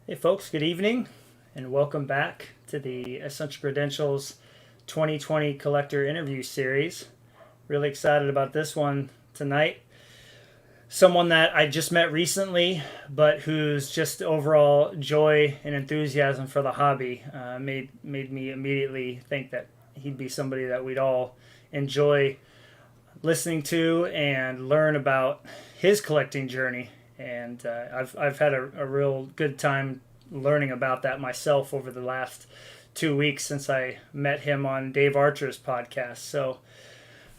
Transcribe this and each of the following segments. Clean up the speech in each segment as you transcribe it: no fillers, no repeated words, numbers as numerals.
Hey, folks, good evening, and welcome back to the Essential Credentials 2020 Collector Interview Series. Really excited about this one tonight. Someone that I just met recently, but whose just overall joy and enthusiasm for the hobby made me immediately think that he'd be somebody that we'd all enjoy listening to and learn about his collecting journey. And I've had a real good time learning about that myself over the last 2 weeks since I met him on Dave Archer's podcast. So,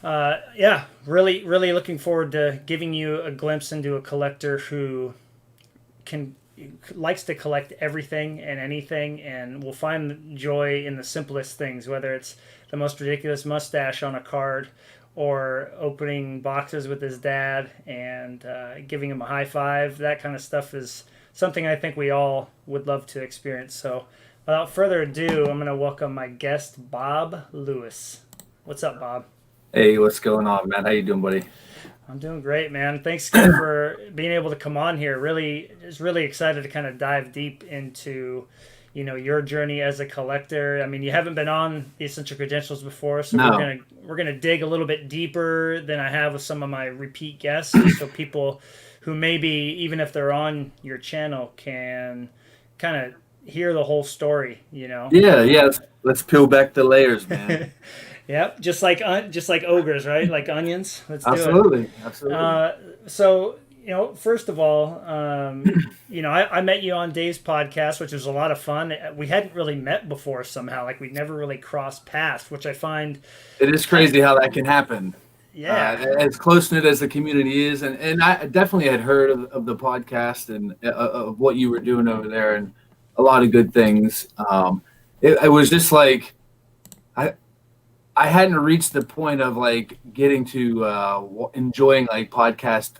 yeah, really looking forward to giving you a glimpse into a collector who can likes to collect everything and anything and will find joy in the simplest things, whether it's the most ridiculous mustache on a card or opening boxes with his dad and giving him a high five. That kind of stuff is something I think we all would love to experience. So without further ado, I'm going to welcome my guest, Bob Lewis. What's up, Bob? Hey, what's going on, man? How you doing, buddy? I'm doing great, man. Thanks again for being able to come on here. Just really excited to kind of dive deep into, your journey as a collector. I mean, you haven't been on the Essential Credentials before, so No. we're gonna dig a little bit deeper than I have with some of my repeat guests, so people who maybe even if they're on your channel can kind of hear the whole story. Yeah. Let's peel back the layers, man. Yep, just like ogres, right? Like onions. Let's do it. Absolutely. So, first of all, I met you on Dave's podcast, which was a lot of fun. We hadn't really met before somehow, like we never really crossed paths, which I find, It is crazy how that can happen. yeah, As close knit as the community is, and I definitely had heard of the podcast and of what you were doing over there, and a lot of good things. It was just like I hadn't reached the point of like getting to enjoying like podcast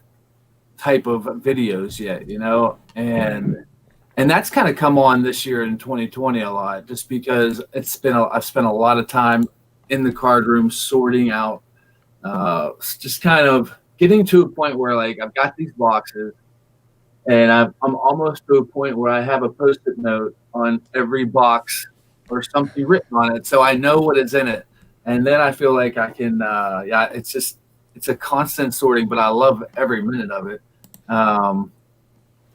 type of videos yet, and that's kind of come on this year in 2020 a lot, just because I've spent a lot of time in the card room sorting out, just kind of getting to a point where like I've got these boxes, and I'm almost to a point where I have a post-it note on every box or something written on it, so I know what is in it, and then I feel like I can, it's a constant sorting, but I love every minute of it. Um,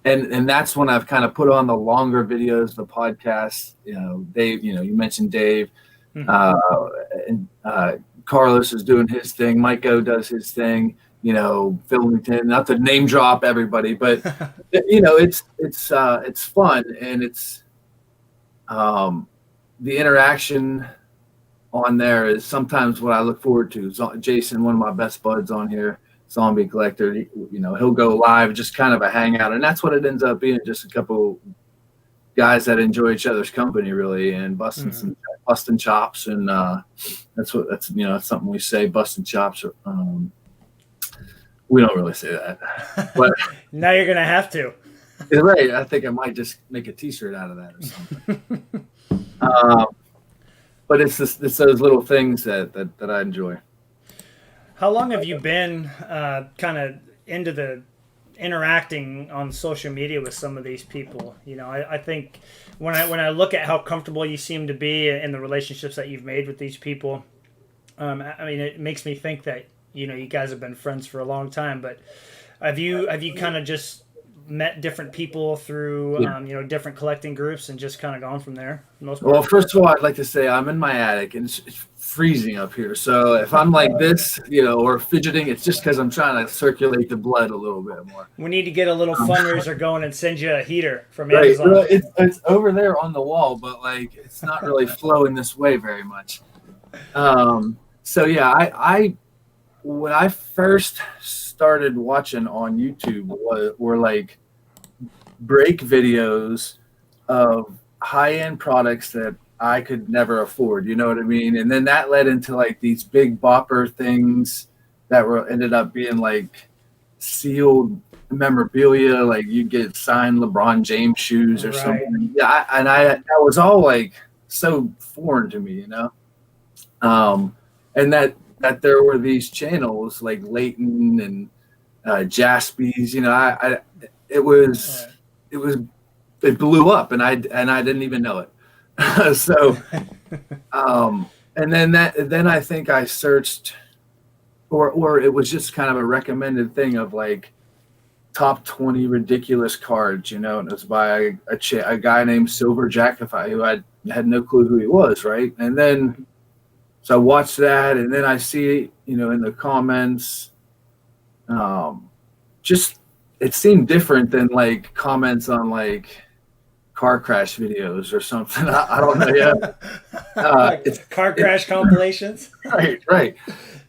and that's when I've kind of put on the longer videos, the podcasts. Dave. You mentioned Dave, mhm, uh, and Carlos is doing his thing. Mike O does his thing. Philington. Not to name drop everybody, but it's fun, and it's the interaction on there is sometimes what I look forward to. Jason, one of my best buds on here, zombie collector, he'll go live, just kind of a hangout, and that's what it ends up being, just a couple guys that enjoy each other's company, really, and mhm. busting chops, and that's something we say, busting chops. We don't really say that, but Now you're gonna have to. right, I think I might just make a T-shirt out of that or something. Um, but it's those little things that I enjoy. How long have you been kind of into the interacting on social media with some of these people? I think when I look at how comfortable you seem to be in the relationships that you've made with these people, I mean, it makes me think that you guys have been friends for a long time. But have you kind of just met different people through Yeah. different collecting groups and just kind of gone from there for the most Well, part? first of all, I'd like to say I'm in my attic and it's freezing up here. So if I'm like this, or fidgeting, it's just because I'm trying to circulate the blood a little bit more. We need to get a little Um, fundraiser going and send you a heater from right. Amazon. Well, it's over there on the wall, but like it's not really flowing this way very much. So yeah, I when I first started watching on YouTube were like break videos of high end products that I could never afford. You know what I mean? And then that led into like these big bopper things that were ended up being like sealed memorabilia, like you get signed LeBron James shoes or Right. something. Yeah, that was all like so foreign to me. And that there were these channels like Leighton and Jaspys. I it was Right. it was it blew up, and I didn't even know it. So, and then I think I searched, or it was just kind of a recommended thing of like top 20 ridiculous cards, and it was by a guy named Silver Jackify, who I had no clue who he was, right? And then so I watched that, and then I see, in the comments, just it seemed different than like comments on like car crash videos or something. I don't know yet. It's car crash compilations. Right.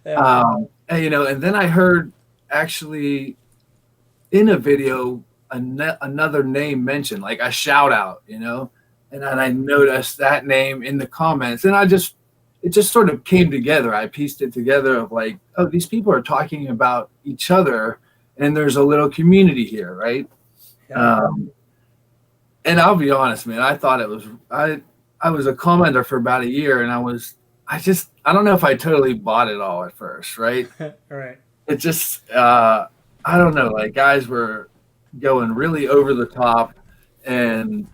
Yeah. And then I heard actually in a video another name mentioned, like a shout out, and then I noticed that name in the comments, and it just sort of came together. I pieced it together of like, oh, these people are talking about each other, and there's a little community here, right? Yeah. And I'll be honest, man, I thought I was a commenter for about a year, and I don't know if I totally bought it all at first, right? Right. It just, I don't know, like guys were going really over the top, and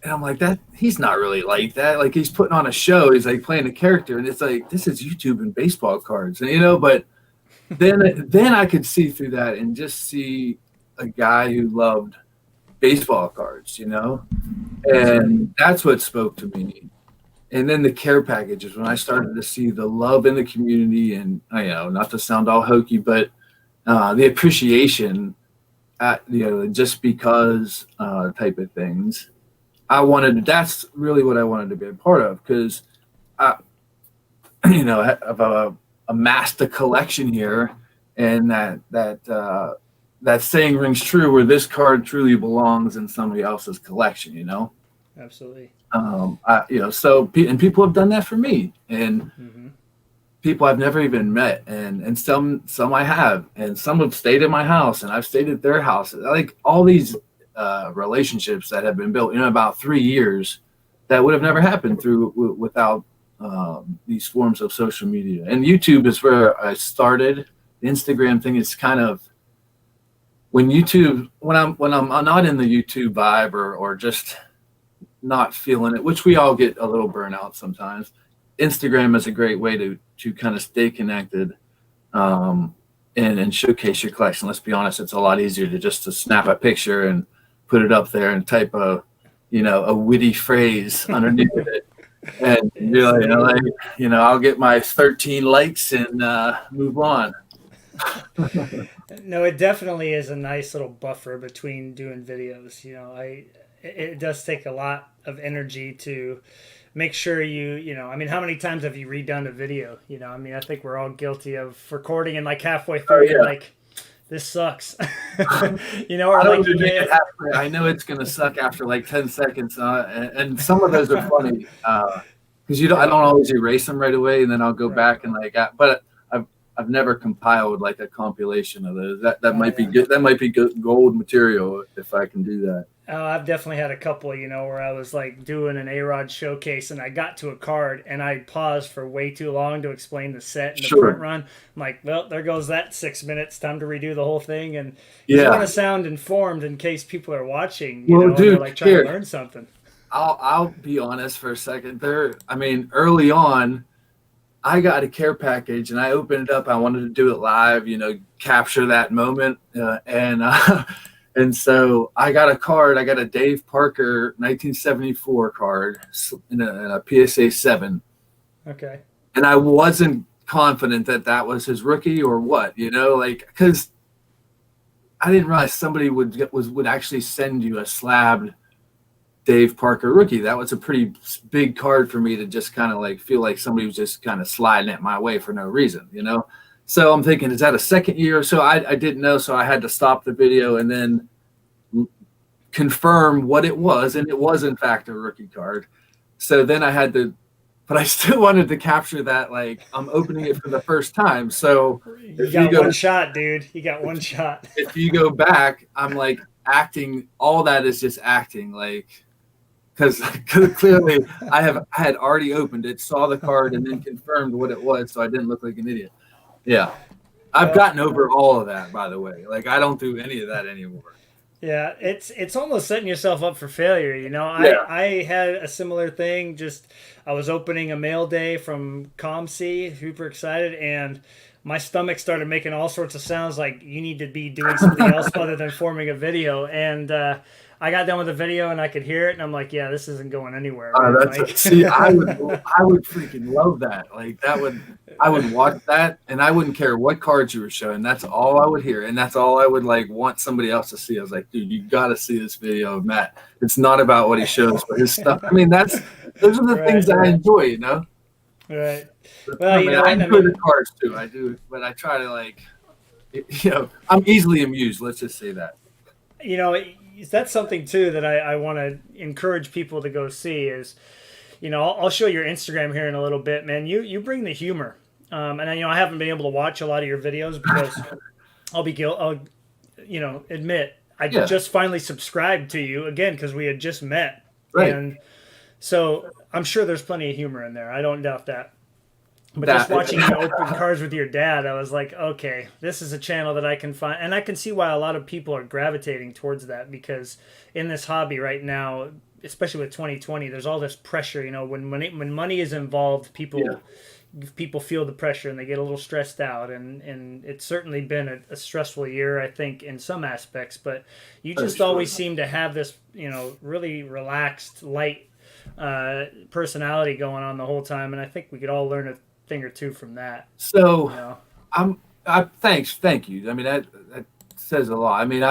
I'm like, that he's not really like that. Like he's putting on a show, he's like playing a character, and it's like, this is YouTube and baseball cards, and but then I could see through that and just see a guy who loved baseball cards, and that's what spoke to me. And then the care packages, when I started to see the love in the community, and not to sound all hokey, but the appreciation, just because type of things. That's really what I wanted to be a part of, because I've amassed a collection here, and that saying rings true, where this card truly belongs in somebody else's collection, Absolutely. And people have done that for me, and people I've never even met, and some I have, and some have stayed in my house, and I've stayed at their house. Like all these relationships that have been built in about 3 years that would have never happened without these forms of social media. And YouTube is where I started. The Instagram thing is kind of when I'm not in the YouTube vibe, or just not feeling it, which we all get a little burnout sometimes. Instagram is a great way to kind of stay connected, and showcase your collection. Let's be honest, it's a lot easier to snap a picture and put it up there and type a witty phrase underneath it. And you're like, I'll get my 13 likes and move on. No, it definitely is a nice little buffer between doing videos. It does take a lot of energy to make sure how many times have you redone a video? I think we're all guilty of recording and like halfway through, you're like, this sucks. Or I don't do it halfway. I know it's going to suck after like 10 seconds. And some of those are funny because I don't always erase them right away. And then I'll go back and but I've never compiled like a compilation of those. That might be good. That might be good gold material if I can do that. I've definitely had a couple, where I was like doing an A-Rod showcase and I got to a card and I paused for way too long to explain the set and the print run. I'm like, well, there goes that 6 minutes. Time to redo the whole thing. And you want to sound informed in case people are watching, and they're like trying to learn something. I'll be honest for a second. Early on, I got a care package and I opened it up. I wanted to do it live, capture that moment. And so I got a card. I got a Dave Parker 1974 card in a PSA 7. Okay. And I wasn't confident that was his rookie or what, because I didn't realize somebody would actually send you a slabbed Dave Parker rookie. That was a pretty big card for me to just kind of like feel like somebody was just kind of sliding it my way for no reason, So I'm thinking, is that a second year? So I didn't know, so I had to stop the video and then confirm what it was, and it was in fact a rookie card. So then I had to, but I still wanted to capture that, like I'm opening it for the first time. So you got one shot, dude. You got one shot. If you go back, I'm like acting. All that is just acting, like because clearly I had already opened it, saw the card, and then confirmed what it was, so I didn't look like an idiot. Yeah. I've gotten over all of that, by the way. Like, I don't do any of that anymore. Yeah, it's almost setting yourself up for failure, you know. Yeah. I had a similar thing. Just I was opening a mail day from ComC, super excited, and my stomach started making all sorts of sounds like you need to be doing something else other than forming a video. And I got done with the video and I could hear it, and I'm like, yeah, this isn't going anywhere, man. Like, See, I would freaking love that. Like I would watch that, and I wouldn't care what cards you were showing. That's all I would hear, and that's all I would like want somebody else to see. I was like, dude, you got to see this video of Matt. It's not about what he shows, but his stuff. I mean, those are the things that I enjoy, you know. right. I Well, you mean, know I what? I enjoy the mean, cards too. I do, but I try to like, I'm easily amused. Let's just say that. you know, that's something too that I want to encourage people to go see is, you know, I'll show your Instagram here in a little bit, man. You bring the humor, and I, you know, I haven't been able to watch a lot of your videos because I'll you know admit I Yeah, just finally subscribed to you again because we had just met, right. and so I'm sure there's plenty of humor in there. I don't doubt that. But just That watching you open cards with your dad, I was like, okay, this is a channel that I can find, and I can see why a lot of people are gravitating towards that because in this hobby right now, especially with 2020, there's all this pressure. You know, when money is involved, yeah, people feel the pressure and they get a little stressed out, and it's certainly been a stressful year, I think, in some aspects. But you for just sure. always seem to have this, you know, really relaxed, light personality going on the whole time, and I think we could all learn a thing or two from that. So You know. thank you. I mean, that says a lot. I mean,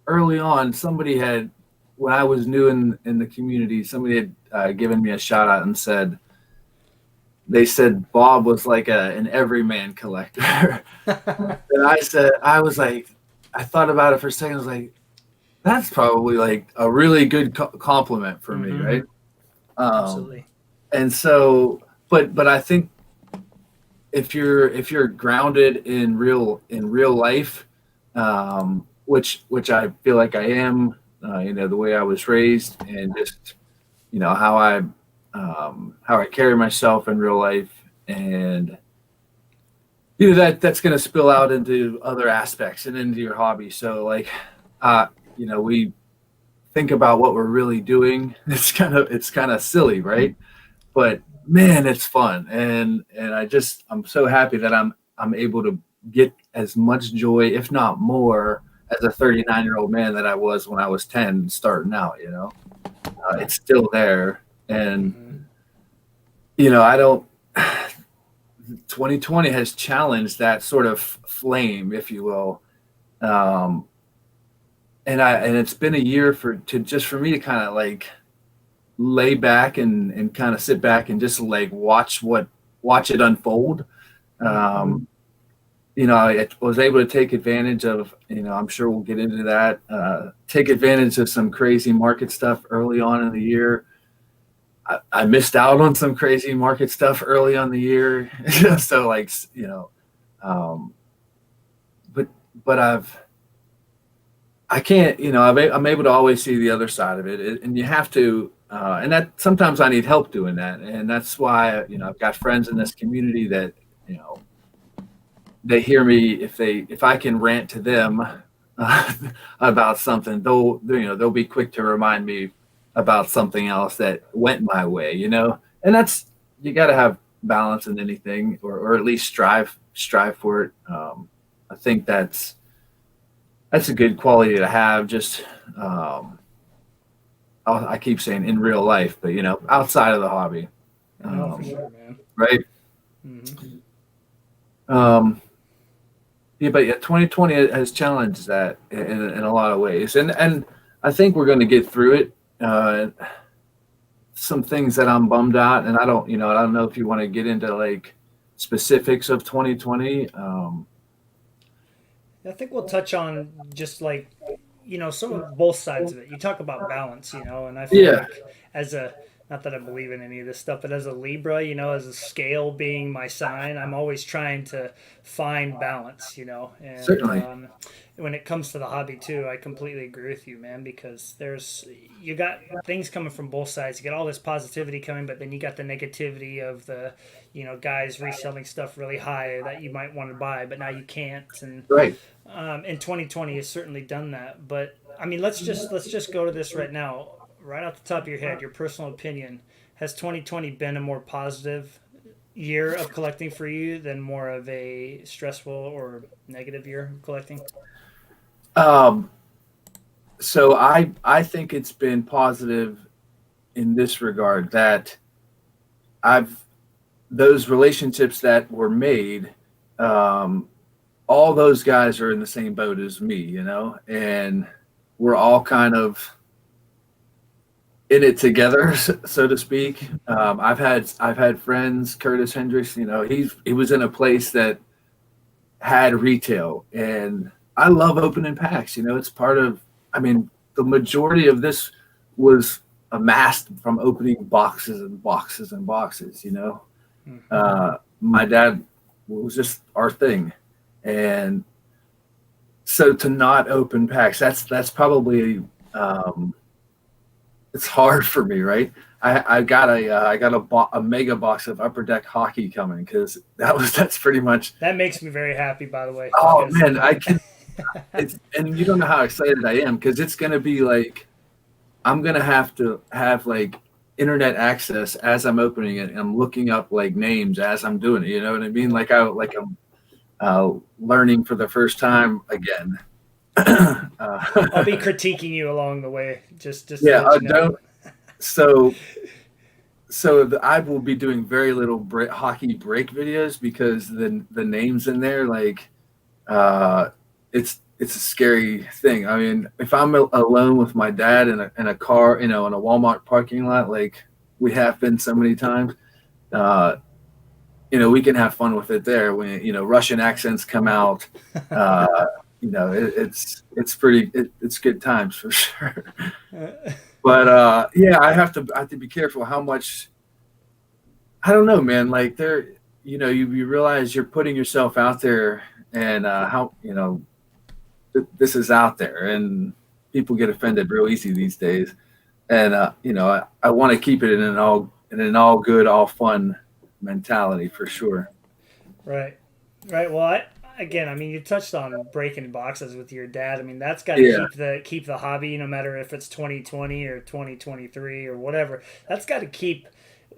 early on, somebody had, when I was new in the community, somebody had given me a shout out and they said Bob was like an everyman collector. And I was like, I thought about it for a second. I was like, that's probably like a really good compliment for me, Mm-hmm. right? Um, Absolutely. and so, but I think if you're grounded in real life, which I feel like I am, the way I was raised and just how I carry myself in real life, and that's going to spill out into other aspects and into your hobby. So like, we think about what we're really doing. It's kind of silly, right? But man, it's fun, and I'm so happy that I'm able to get as much joy, if not more, as a 39-year-old man that I was when I was 10 starting out. It's still there, and Mm-hmm. I don't. 2020 has challenged that sort of flame, if you will, um, and it's been a year for me to kind of like lay back and kind of sit back and just like watch it unfold. Um, I was able to take advantage of, I'm sure we'll get into that, take advantage of some crazy market stuff early on in the year. I missed out on some crazy market stuff early on the year. So like, um, but, but I can't, I'm able to always see the other side of it, and you have to, and that sometimes I need help doing that, and that's why I've got friends in this community that you know they hear me if I can rant to them about something, they'll be quick to remind me about something else that went my way, and that's you got to have balance in anything, or at least strive for it. I think that's a good quality to have. Just I keep saying in real life, but outside of the hobby, No, for um, sure, man. right? Mm-hmm. Um, yeah, but yeah, 2020 has challenged that in a lot of ways, and I think we're going to get through it. Some things that I'm bummed out, and I don't know if you want to get into like specifics of 2020. I think we'll touch on just like, you know, some of both sides of it. You talk about balance, you know, and I feel Yeah, like as a not that I believe in any of this stuff, but as a Libra, as a scale being my sign, I'm always trying to find balance, and Certainly. when it comes to the hobby too, I completely agree with you, man, because you got things coming from both sides. You got all this positivity coming, but then you got the negativity of the, guys reselling stuff really high that you might want to buy, but now you can't. And Right. and 2020 has certainly done that. But I mean, let's just go to this right now, right off the top of your head, your personal opinion. Has 2020 been a more positive year of collecting for you than more of a stressful or negative year of collecting? Um, so I think it's been positive in this regard that I've those relationships that were made, um, all those guys are in the same boat as me, and we're all kind of in it together, so to speak. I've had friends, Curtis Hendricks. He was in a place that had retail, and I love opening packs. It's part of. I mean, the majority of this was amassed from opening boxes and boxes and boxes. My dad was just our thing, and so to not open packs, that's probably it's hard for me, right? I got a mega box of Upper Deck hockey coming because that's pretty much. That makes me very happy, by the way, Oh because man, I can. And you don't know how excited I am because it's gonna be like I'm gonna have to have like internet access as I'm opening it, and I'm looking up like names as I'm doing it. You know what I mean? I'm learning for the first time again. I'll be critiquing you along the way, just to Yeah, let you know. don't. So I will be doing very little hockey break videos because the names in there, like, it's a scary thing. I mean, if I'm alone with my dad in a car, in a Walmart parking lot, like we have been so many times, uh, we can have fun with it there. When Russian accents come out, uh, it's pretty. It's good times for sure. But yeah, I have to be careful how much. I don't know, man. Like you realize you're putting yourself out there, and how this is out there, and people get offended real easy these days. And I want to keep it in an all good, all fun mentality for sure. Right. Right. Well, again, I mean, you touched on breaking boxes with your dad. I mean, that's got to Yeah, keep the hobby, no matter if it's 2020 or 2023 or whatever. That's got to keep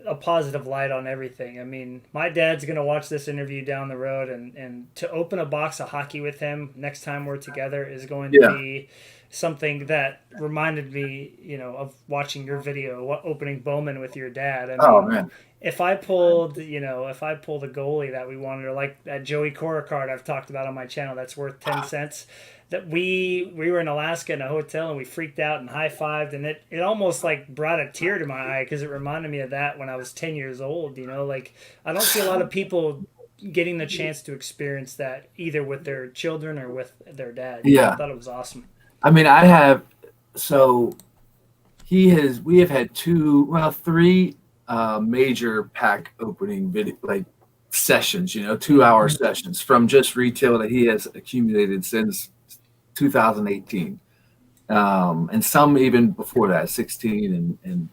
a positive light on everything. I mean, my dad's gonna watch this interview down the road, and to open a box of hockey with him next time we're together is going to yeah. be something that reminded me, of watching your video opening Bowman with your dad. I Oh mean, man. if I pulled a goalie that we wanted, or like that Joey Cora card I've talked about on my channel that's worth 10 cents, that we were in Alaska in a hotel and we freaked out and high fived, and it almost like brought a tear to my eye because it reminded me of that when I was 10 years old. Like I don't see a lot of people getting the chance to experience that either with their children or with their dad. I Yeah. thought it was awesome. I mean, I have. So we have had three major pack opening video like sessions. 2 hour sessions from just retail that he has accumulated since 2018, and some even before that, 16 and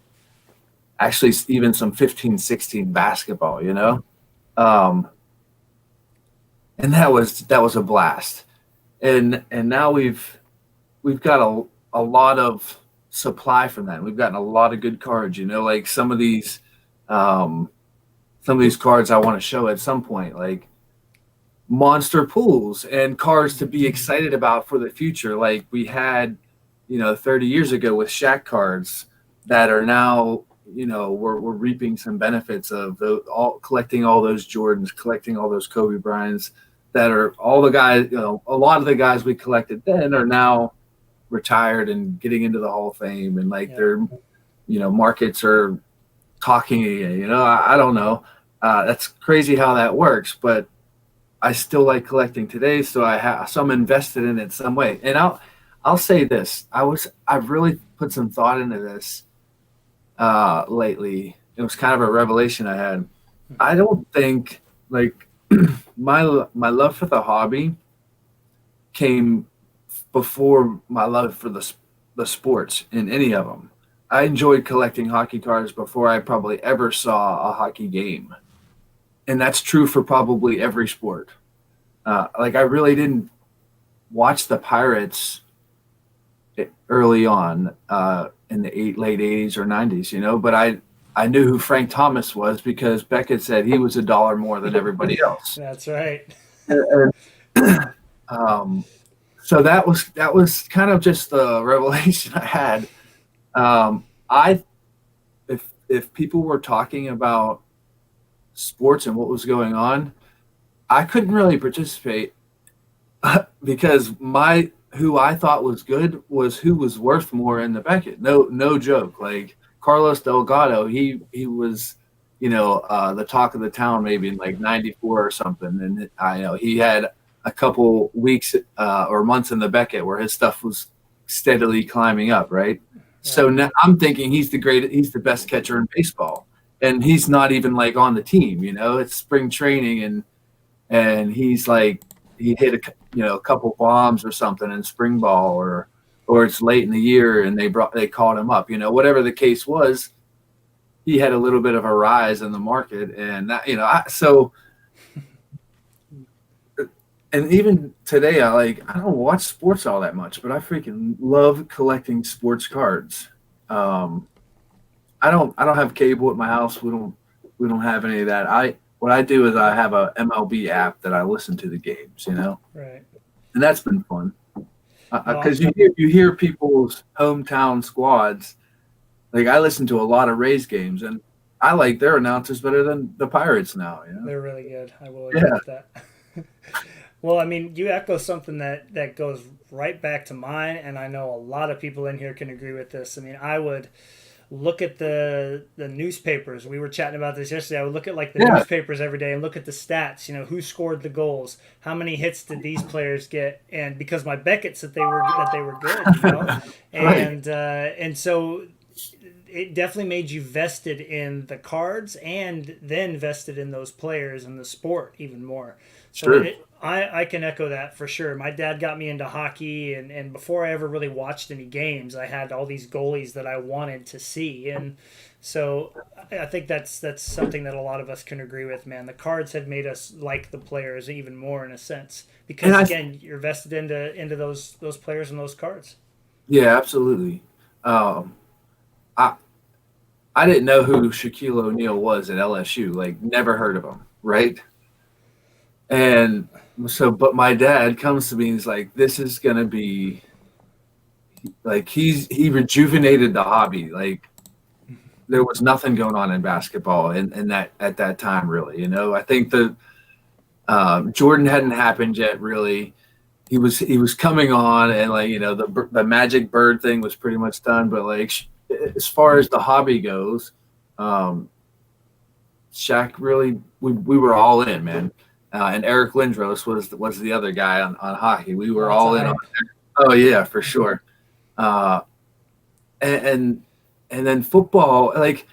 actually even some 15, 16 basketball. Um, and that was a blast. And now we've got a lot of supply from that. We've gotten a lot of good cards. Like um, some of these cards I want to show at some point, like monster pools and cards to be excited about for the future. Like we had, 30 years ago with Shaq cards that are now, we're reaping some benefits of all collecting all those Jordans, collecting all those Kobe Bryants that are all the guys, a lot of the guys we collected then are now retired and getting into the Hall of Fame, and like Yeah. their, markets are talking again. I don't know. That's crazy how that works, but I still like collecting today, so I'm invested in it some way. And I'll say this: I've really put some thought into this. lately. It was kind of a revelation I had. I don't think like my love for the hobby came before my love for the sports in any of them. I enjoyed collecting hockey cards before I probably ever saw a hockey game, and that's true for probably every sport. Like I really didn't watch the Pirates early on in the late '80s or '90s, but I knew who Frank Thomas was because Beckett said he was $1 more than everybody else. That's right. And, um, so that was kind of just the revelation I had. I if people were talking about sports and what was going on, I couldn't really participate because my who I thought was good was who was worth more in the Beckett. No joke. Like Carlos Delgado, he was the talk of the town maybe in like '94 or something, and I know he had a couple weeks or months in the Beckett where his stuff was steadily climbing up, right? So now I'm thinking he's the best catcher in baseball, and he's not even like on the team. It's spring training, and he's like he hit a couple bombs or something in spring ball, or it's late in the year and they called him up. Whatever the case was, he had a little bit of a rise in the market, and that, so. And even today, I don't watch sports all that much, but I freaking love collecting sports cards. I don't have cable at my house. We don't have any of that. What I do is I have a MLB app that I listen to the games, Right. And that's been fun because you hear people's hometown squads. Like I listen to a lot of Rays games, and I like their announcers better than the Pirates now. They're really good. I will agree with that. Well, I mean, you echo something that goes right back to mine, and I know a lot of people in here can agree with this. I mean, I would look at the newspapers. We were chatting about this yesterday. I would look at like the newspapers every day and look at the stats. Who scored the goals, how many hits did these players get, and because my Beckett's that they were good, and so it definitely made you vested in the cards and then vested in those players and the sport even more. So sure. I can echo that for sure. My dad got me into hockey, and before I ever really watched any games, I had all these goalies that I wanted to see. And so I think that's something that a lot of us can agree with, man. The cards have made us like the players even more in a sense. Because, again, you're vested into those players and those cards. Yeah, absolutely. I didn't know who Shaquille O'Neal was at LSU. Like, never heard of him, right? And so, but my dad comes to me and he's like, "This is gonna be like he rejuvenated the hobby. Like, there was nothing going on in basketball in that at that time, really. I think the Jordan hadn't happened yet, really. He was coming on, and the Magic Bird thing was pretty much done. But like as far as the hobby goes, Shaq really we were all in, man. And Eric Lindros was the other guy on hockey. We were all in on that. Oh yeah, for sure. And then football, like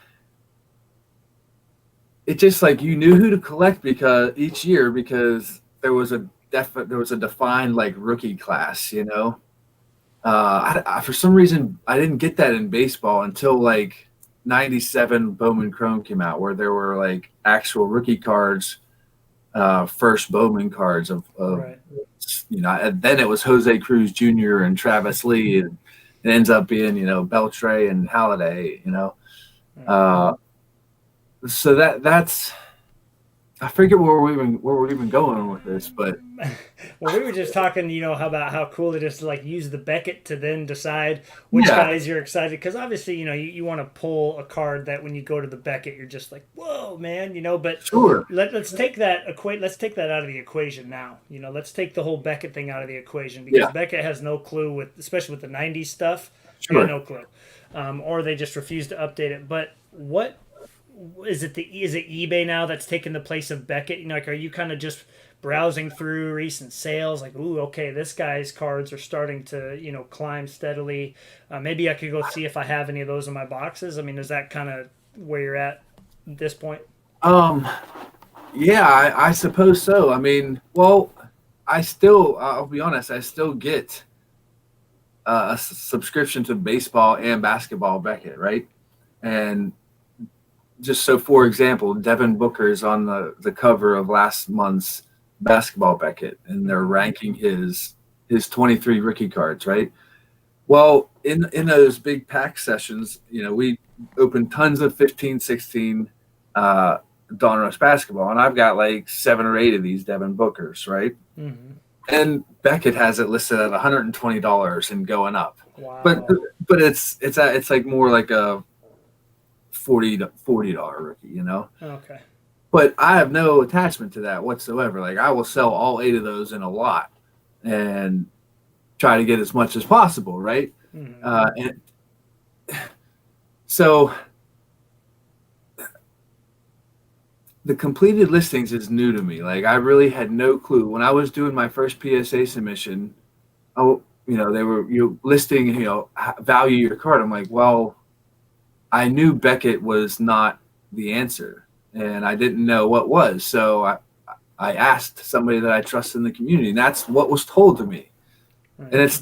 it just like you knew who to collect because each year because there was a defined like rookie class, for some reason I didn't get that in baseball until like '97 Bowman Chrome came out, where there were like actual rookie cards. First Bowman cards of Right. And then it was Jose Cruz Jr. and Travis Lee, and it ends up being Beltre and Halladay, so that's I forget where we're even going with this, but well, we were just talking, how cool it is to like use the Beckett to then decide which guys you're excited, because obviously, you want to pull a card that when you go to the Beckett, you're just like, whoa, man, But sure. Let's take that out of the equation now. Let's take the whole Beckett thing out of the equation, because Beckett has no clue especially with the '90s stuff. Sure. No clue, or they just refuse to update it. But what is it? Is it eBay now that's taking the place of Beckett? Like, are you kind of just browsing through recent sales, like, ooh, okay, this guy's cards are starting to, climb steadily. Maybe I could go see if I have any of those in my boxes. I mean, is that kind of where you're at this point? Um, yeah, I suppose so. I mean, well, I'll be honest, I still get a subscription to baseball and basketball Beckett, right? And just so, for example, Devin Booker is on the cover of last month's basketball Beckett, and they're ranking his 23 rookie cards, right? Well, in those big pack sessions, we open tons of 15, 16 Donruss basketball, and I've got like 7 or 8 of these Devin Bookers, right? Mm-hmm. And Beckett has it listed at $120 and going up. Wow. But it's like more like a $40 rookie, Okay. But I have no attachment to that whatsoever. Like, I will sell all 8 of those in a lot and try to get as much as possible, right? Mm-hmm. So the completed listings is new to me. Like, I really had no clue when I was doing my first PSA submission. They were listing, value your card. I'm like, well, I knew Beckett was not the answer, and I didn't know what was. So I asked somebody that I trust in the community, and that's what was told to me. Right. And it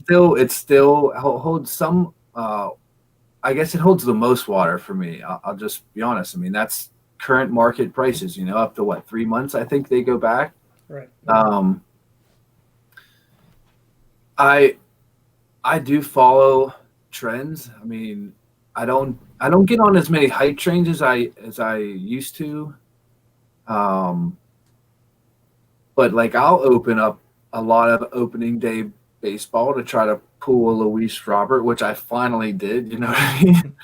still holds some. I guess it holds the most water for me. I'll just be honest. I mean, that's current market prices. Up to what, 3 months? I think they go back. Right. I do follow trends. I mean, I don't get on as many hype trains as I used to. But like, I'll open up a lot of opening day baseball to try to pull a Luis Robert, which I finally did. You know what I mean?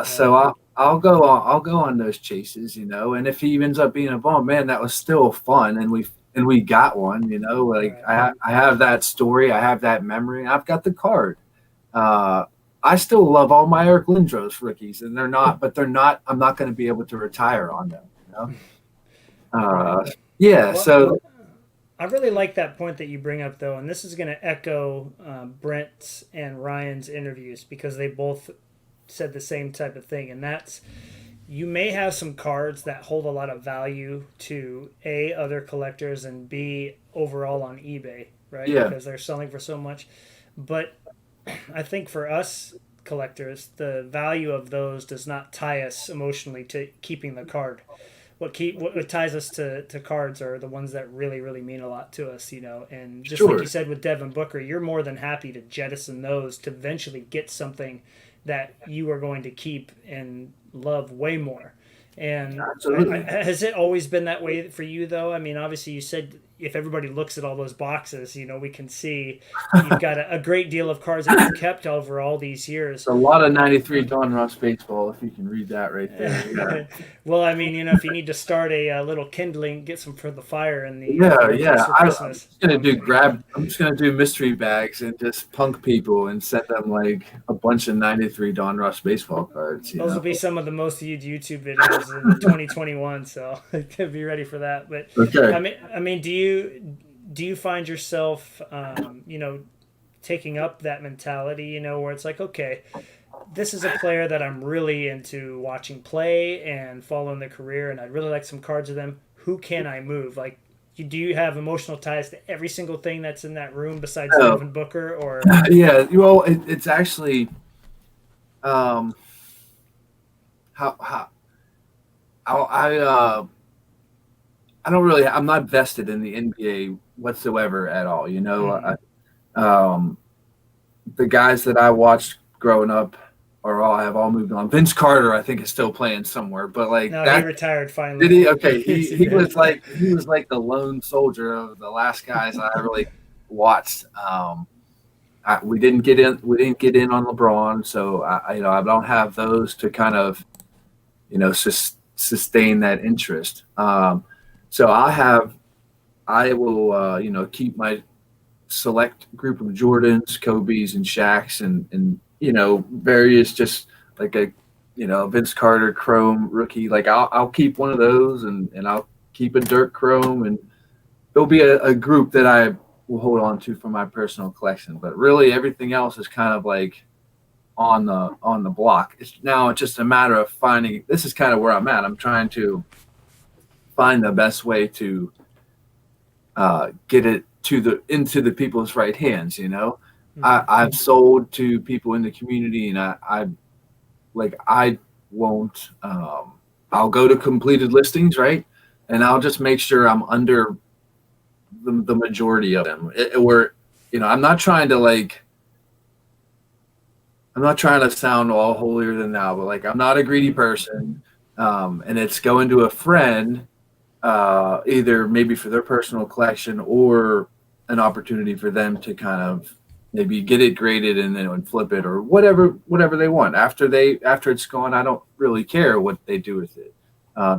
So I'll go on those chases, and if he ends up being a bum, man, that was still fun, and we got one. Like, I have that story, I have that memory, I've got the card. I still love all my Eric Lindros rookies, and they're not. I'm not going to be able to retire on them. Yeah. So I really like that point that you bring up, though, and this is going to echo Brent and Ryan's interviews, because they both said the same type of thing, and that's, you may have some cards that hold a lot of value to A, other collectors, and B, overall on eBay, right? Yeah. Because they're selling for so much. But I think for us collectors, the value of those does not tie us emotionally to keeping the card. What ties us to cards are the ones that really, really mean a lot to us, And just Sure. like you said with Devin Booker, you're more than happy to jettison those to eventually get something that you are going to keep and love way more. And has it always been that way for you, though? I mean, obviously, you said if everybody looks at all those boxes, we can see you've got a great deal of cards that you've kept over all these years. It's a lot of 93 Donruss baseball, if you can read that right there. Yeah. Well, I mean, if you need to start a little kindling, get some for the fire in the Christmas. I'm just gonna do mystery bags and just punk people and send them like a bunch of 93 Donruss baseball cards. Those will be some of the most viewed YouTube videos in 2021, so be ready for that. But okay. I mean, do you find yourself, taking up that mentality, where it's like, okay, this is a player that I'm really into watching play and following their career, and I'd really like some cards of them. Who can I move? Like, do you have emotional ties to every single thing that's in that room besides Devin Booker? Or yeah, well, it's actually, I'm not vested in the NBA whatsoever at all. The guys that I watched growing up have all moved on. Vince Carter, I think, is still playing somewhere, but like, no, he retired finally. Did he? Okay, he was like the lone soldier of the last guys I really watched. We didn't get in on LeBron, so I don't have those to kind of sustain that interest. So I will keep my select group of Jordans, Kobe's, and Shaqs, and various, just like a Vince Carter Chrome rookie. Like, I'll keep one of those, and I'll keep a Dirk Chrome, and there'll be a group that I will hold on to for my personal collection, but really everything else is kind of like on the block. It's just a matter of finding. This is kind of where I'm at. I'm trying to find the best way to get it into the people's right hands. I've sold to people in the community, and I won't. I'll go to completed listings, right, and I'll just make sure I'm under the majority of them. I'm not trying to I'm not trying to sound all holier than thou, but like I'm not a greedy person, and it's going to a friend, either maybe for their personal collection or an opportunity for them to kind of maybe get it graded and then flip it or whatever they want. After it's gone, I don't really care what they do with it.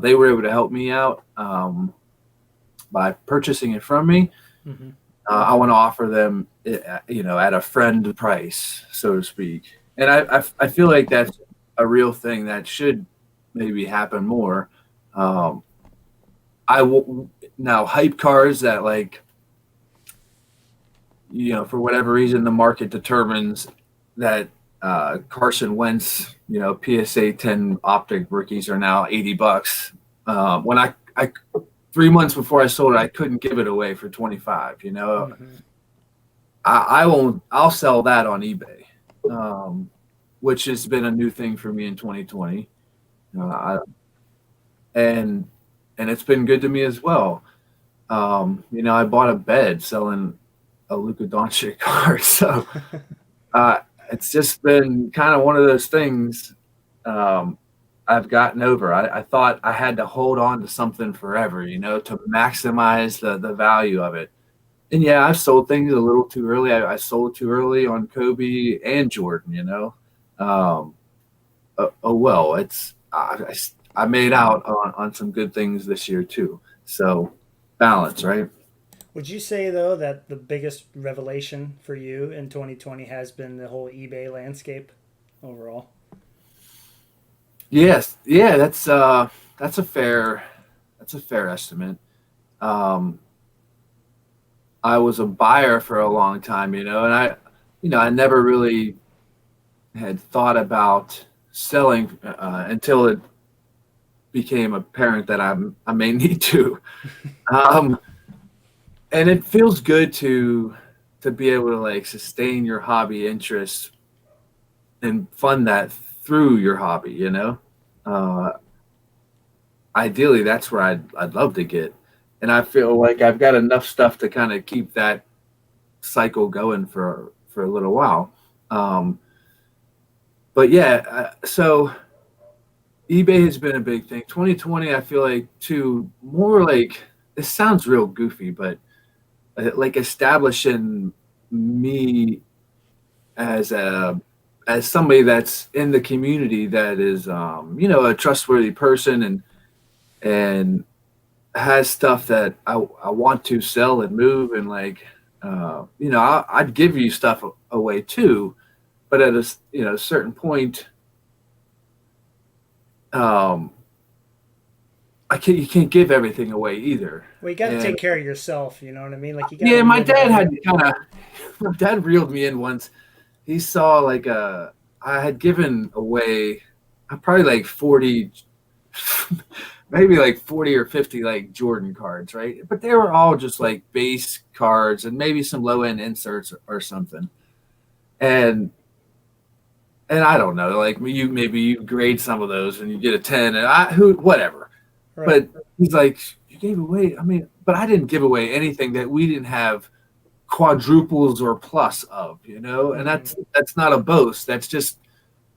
They were able to help me out by purchasing it from me. Mm-hmm. I want to offer them, at a friend price, so to speak. And I feel like that's a real thing that should maybe happen more. I will now hype cars that for whatever reason the market determines that Carson Wentz, PSA 10 optic rookies are now $80. When I 3 months before I sold it, I couldn't give it away for 25. Mm-hmm. I won't. I'll sell that on eBay, which has been a new thing for me in 2020, and it's been good to me as well. I bought a bed selling a Luka Doncic card, so it's just been kind of one of those things I've gotten over. I thought I had to hold on to something forever, to maximize the value of it. And yeah, I've sold things a little too early. I sold too early on Kobe and Jordan, oh well, it's I made out on some good things this year too. So balance, right? Would you say though that the biggest revelation for you in 2020 has been the whole eBay landscape overall? Yes, yeah, that's a fair estimate. I was a buyer for a long time, and I never really had thought about selling until it became apparent that I may need to. And it feels good to be able to sustain your hobby interest and fund that through your hobby, ideally that's where I'd love to get. And I feel like I've got enough stuff to kind of keep that cycle going for a little while. But yeah, so eBay has been a big thing. 2020, I feel like too, more like, this sounds real goofy, but establishing me as somebody that's in the community that is, a trustworthy person and has stuff that I want to sell and move and I'd give you stuff away too, but at a certain point, you can't give everything away either. Well, you got to take care of yourself. You know what I mean? Like you. Yeah, my dad reeled me in once. He saw I had given away probably 40. Maybe 40 or 50 Jordan cards, right? But they were all just base cards and maybe some low end inserts or something. And I don't know, maybe you grade some of those and you get a 10 and whatever. Right. But he's like, you gave away. I mean, but I didn't give away anything that we didn't have quadruples or plus of, and that's not a boast. That's just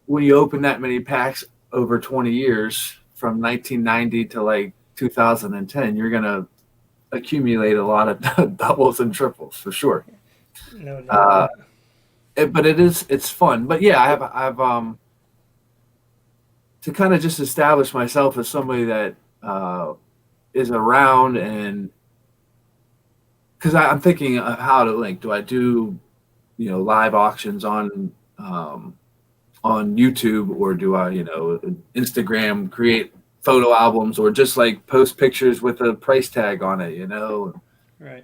when you open that many packs over 20 years. From 1990 to 2010, you're gonna accumulate a lot of doubles and triples for sure. No. But it's fun. But yeah, I've to kind of just establish myself as somebody that is around, and because I'm thinking how to do I do live auctions on YouTube, or do I, Instagram, create photo albums, or just post pictures with a price tag on it, Right.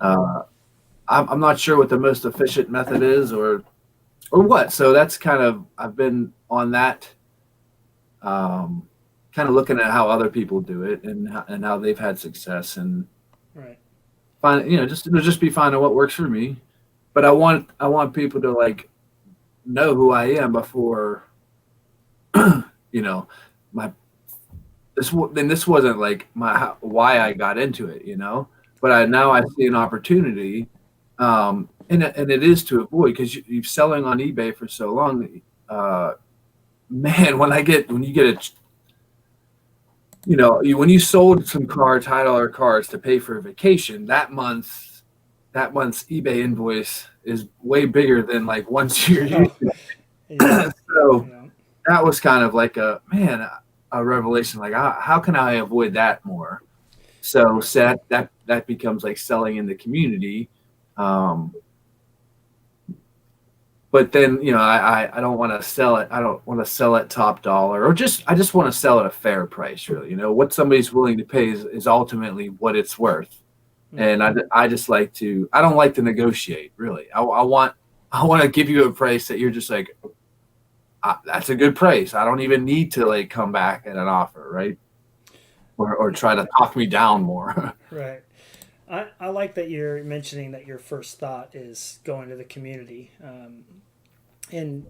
I'm not sure what the most efficient method is or what. So that's kind of, I've been on that, kind of looking at how other people do it and how they've had success and Right. find, just be finding what works for me. But I want people to like know who I am before, you know, my, this wasn't like why I got into it, but now I see an opportunity, and it is to avoid because you're selling on eBay for so long. Man, when you get a, when you sold some cards, $100 cards to pay for a vacation that month's eBay invoice is way bigger than like once you're used to Yeah. it. So Yeah. that was kind of like a revelation. Like, how can I avoid that more? So that becomes like selling in the community. But then, I don't want to sell it. I don't want to sell at top dollar or I just want to sell at a fair price, really. What somebody's willing to pay is ultimately what it's worth. And I just like I don't like to negotiate, really. I want to give you a price that you're just like, that's a good price. I don't even need to like come back at an offer, right? Or try to talk me down more. Right. I like that you're mentioning that your first thought is going to the community. And,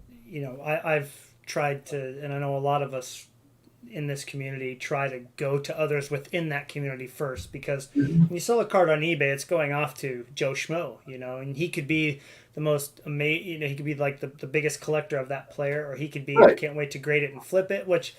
I've tried to, and I know a lot of us in this community try to go to others within that community first because when you sell a card on eBay, it's going off to Joe Schmo, and he could be the most amazing, he could be like the biggest collector of that player, or he could be, Right. I can't wait to grade it and flip it, which,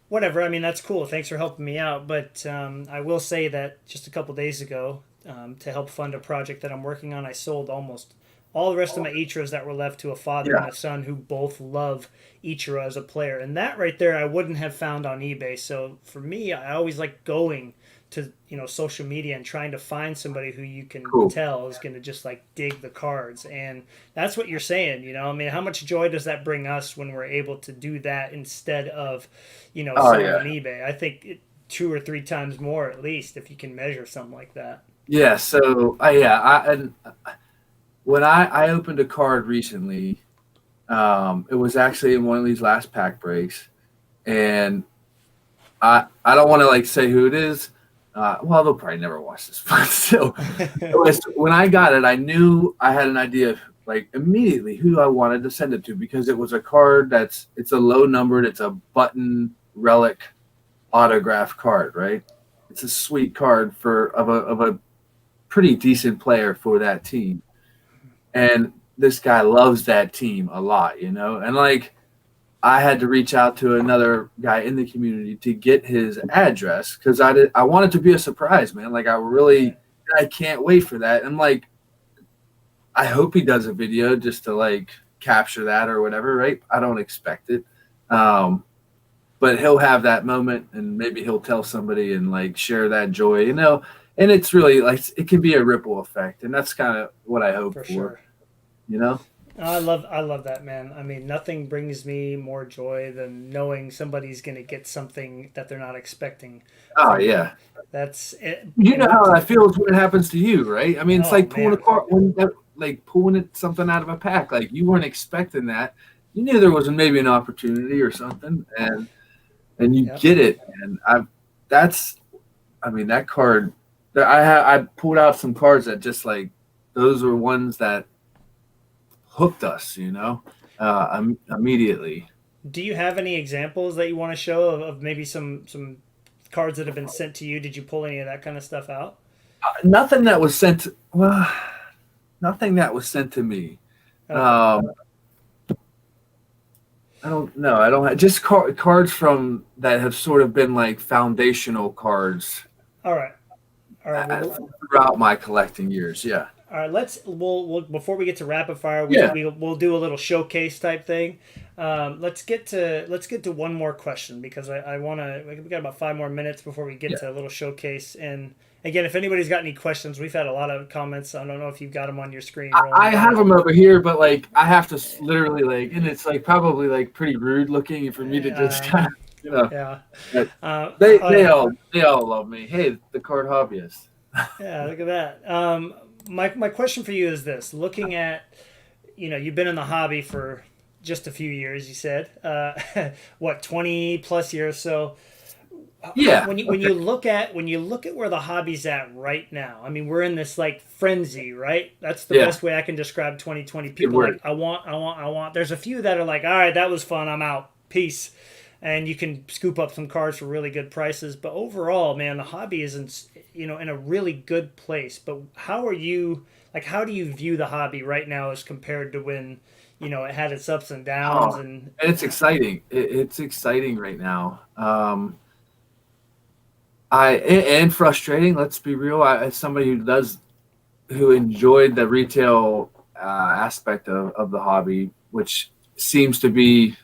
whatever. I mean, that's cool. Thanks for helping me out. But I will say that just a couple days ago, to help fund a project that I'm working on, I sold almost all the rest of my Ichiros that were left to a father and a son who both love Ichiro as a player. And that right there, I wouldn't have found on eBay. So for me, I always like going to social media and trying to find somebody who you can Cool. tell is going to just like dig the cards. And that's what you're saying. I mean, how much joy does that bring us when we're able to do that instead of Oh selling yeah. on eBay? I think 2 or 3 times more at least if you can measure something like that. Yeah. So and when I opened a card recently, it was actually in one of these last pack breaks, and I don't want to like say who it is. Well, they'll probably never watch this, but still, when I got it, I knew I had an idea of like immediately who I wanted to send it to because it was a card it's a low numbered, it's a button relic autograph card, right? It's a sweet card of a pretty decent player for that team, and this guy loves that team a lot, and like I had to reach out to another guy in the community to get his address because I wanted to be a surprise, man. Like I can't wait for that. And like I hope he does a video just to like capture that or whatever, right? I don't expect it. But he'll have that moment and maybe he'll tell somebody and like share that joy, and it's really like it can be a ripple effect, and that's kind of what I hope For for, sure. you know? I love that, man. I mean, nothing brings me more joy than knowing somebody's going to get something that they're not expecting Oh from me. yeah. That's it. You And know how that's, that feels when it happens to you, right? I mean, it's oh like pulling a man. car like pulling something out of a pack. Like you weren't expecting that. You knew there was maybe an opportunity or something, and you Yep. get it. And that's, I mean, that card. I pulled out some cards that just like those were ones that hooked us, immediately. Do you have any examples that you want to show of maybe some cards that have been sent to you? Did you pull any of that kind of stuff out? Nothing that was sent. Well, nothing that was sent to me. Okay. I don't know. I don't have just cards from that have sort of been like foundational cards All right. All right. Well, throughout my collecting years. Yeah. all right. We'll before we get to rapid fire, Yeah. we'll do a little showcase type thing. Let's get to one more question because I want to. We got about 5 more minutes before we get Yeah. to a little showcase. And again, if anybody's got any questions, we've had a lot of comments. I don't know if you've got them on your screen rolling I have by. them over here, but like I have to literally like, and it's like probably like pretty rude looking for me to just Um, kind of, yeah. but Uh, they uh, all love me. Hey, the card hobbyist. yeah. Look at that. my question for you is this: looking at, you've been in the hobby for just a few years. You said, what, 20 plus years? So Yeah. when you look at where the hobby's at right now, I mean, we're in this like frenzy, right? That's the Yeah. best way I can describe 2020. Good People are word. like, I want. There's a few that are like, all right, that was fun, I'm out, peace, and you can scoop up some cards for really good prices. But overall, man, the hobby is in a really good place. But how are you? Like, how do you view the hobby right now as compared to when, it had its ups and downs Oh, and and it's exciting. It's exciting right now. And frustrating. Let's be real. As somebody who enjoyed the retail aspect of the hobby, which seems to be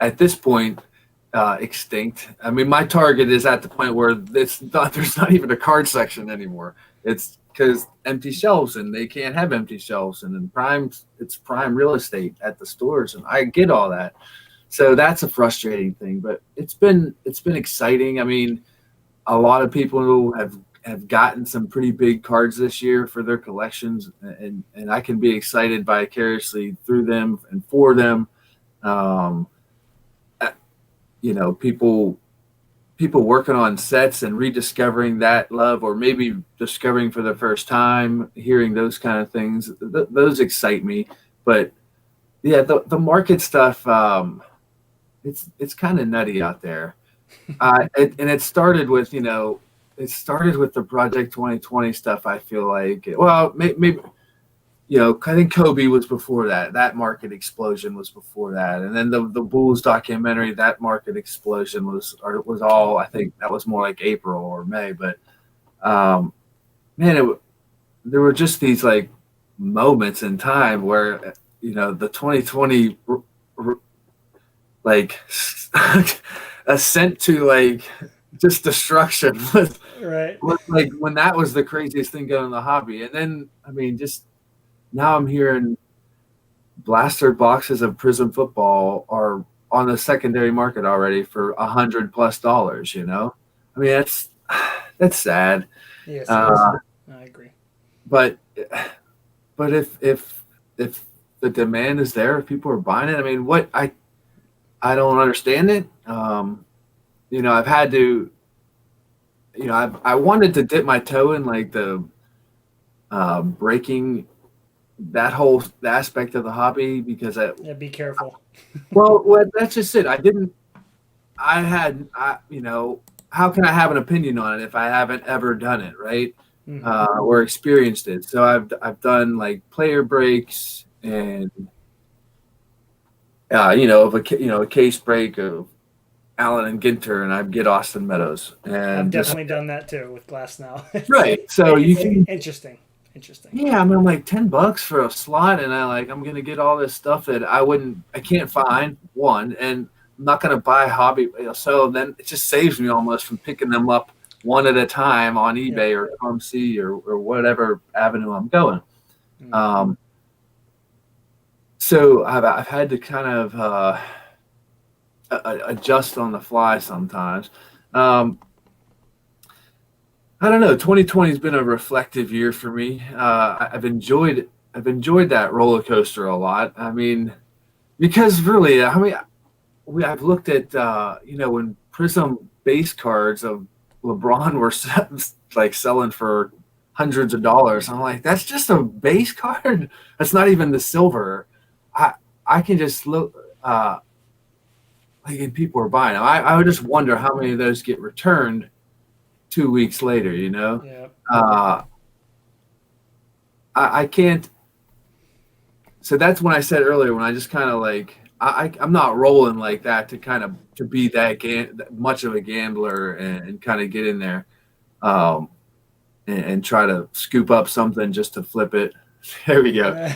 at this point extinct. I mean, my target is at the point where there's not even a card section anymore. It's because empty shelves, and they can't have empty shelves, and in it's prime real estate at the stores, and I get all that. So that's a frustrating thing, but it's been exciting. I mean, a lot of people who have gotten some pretty big cards this year for their collections, and I can be excited vicariously through them and for them. Um, people working on sets and rediscovering that love, or maybe discovering for the first time, hearing those kind of things, those excite me. But yeah, the market stuff, it's kind of nutty out there. And it started with the Project 2020 stuff. I feel like, well, maybe, I think Kobe was before that. That market explosion was before that, and then the Bulls documentary. That market explosion was all. I think that was more like April or May. But um, man, there were just these like moments in time where the 2020 like ascent to like just destruction right. was like when that was the craziest thing going in the hobby. And then I mean, just now I'm hearing blaster boxes of Prism football are on the secondary market already for $100+ I mean, that's sad. Yes, it is. uh, I agree. but but if the demand is there, if people are buying it, I mean, what I don't understand it. I've had to, I wanted to dip my toe in like the breaking that whole aspect of the hobby because Yeah, be careful. well, that's just it. How can I have an opinion on it if I haven't ever done it, right? Hmm. Or experienced it. So I've done like player breaks and a case break of Allen and Ginter, and I get Austin Meadows, I've and just definitely done that too with glass now. right. So you It's can, interesting. Interesting. yeah. I mean, like $10 for a slot, and I'm gonna get all this stuff that I can't find one, and I'm not gonna buy hobby. So then it just saves me almost from picking them up one at a time on Yeah. eBay or ComC or whatever avenue I'm going. Mm. Um, so I've had to kind of adjust on the fly sometimes. Um, I don't know. 2020 has been a reflective year for me. I've enjoyed that roller coaster a lot. I mean, because really, I mean, I've looked at when Prism base cards of LeBron were like selling for hundreds of dollars. I'm like, that's just a base card. That's not even the silver. I I can just look. Like, and people are buying them. I would just wonder how many of those get returned 2 weeks later. Yeah. Uh, I can't. So that's when I said earlier when I just kind of like I'm not rolling like that to be that much of a gambler and kind of get in there, um, and try to scoop up something just to flip it. There we go.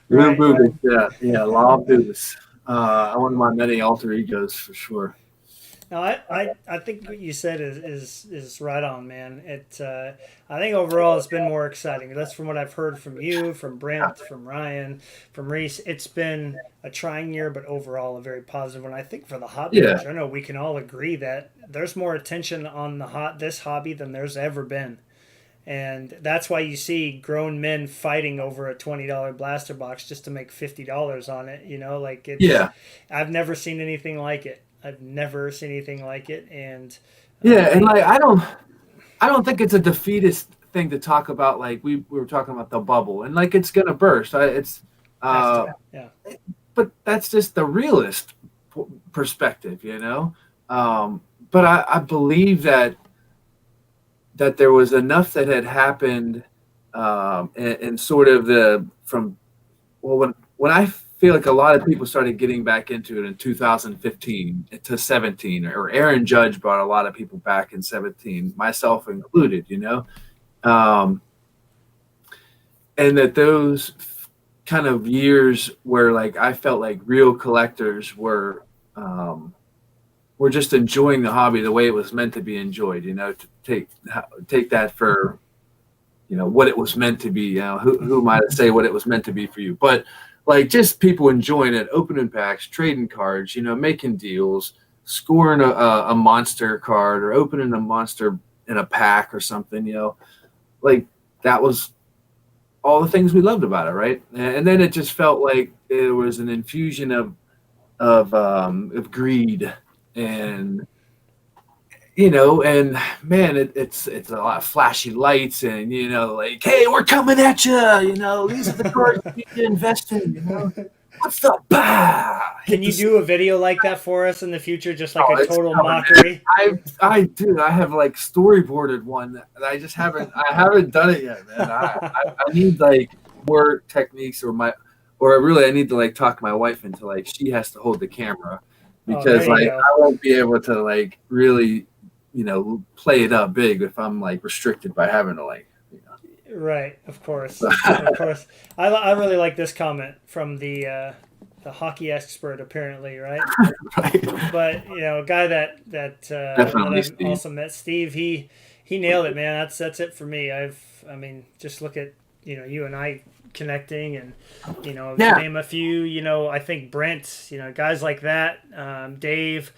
Blue Right. Boobies, yeah, Law of Boobies. One of my many alter egos for sure. No, I think what you said is right on, man. I think overall it's been more exciting. That's from what I've heard from you, from Brent, from Ryan, from Reese. It's been a trying year, but overall a very positive one. I think for the hobby in Yeah, general, we can all agree that there's more attention on this hobby than there's ever been. And that's why you see grown men fighting over a $20 blaster box just to make $50 on it. You know, like it's. Yeah. I've never seen anything like it. I've never seen anything like it, and Yeah, and like I don't think it's a defeatist thing to talk about. Like we were talking about the bubble, and like it's gonna burst. It's yeah, but that's just the realist perspective, you know. But I believe that there was enough that had happened, and sort of when I feel like a lot of people started getting back into it in 2015 to 17, or Aaron Judge brought a lot of people back in 17, myself included, you know, and that those kind of years where like I felt like real collectors were just enjoying the hobby the way it was meant to be enjoyed, you know, to take that for, you know, what it was meant to be. You know, who am I to say what it was meant to be for you? But like just people enjoying it, opening packs, trading cards, you know, making deals, scoring a monster card or opening a monster in a pack or something, you know, like that was all the things we loved about it, right? And then it just felt like there was an infusion of greed, and you know, and man, it's a lot of flashy lights, and you know, like, hey, we're coming at you, you know, these are the cards you need to invest in, you know, what's up? Bah! Can you do a video like that for us in the future, just like a total coming, mockery? I have like storyboarded one that I just haven't done it yet, man. I need like more techniques, or I need to like talk my wife into like she has to hold the camera, because like I won't be able to like really, you know, play it up big if I'm like restricted by having to like, you know. Right, of course, of course. I really like this comment from the hockey expert, apparently, right? Right. But you know, a guy that I've also met, Steve. He nailed it, man. That's it for me. I mean, just look at, you know, you and I connecting, and you know, to name a few. You know, I think Brent. You know, guys like that, Dave,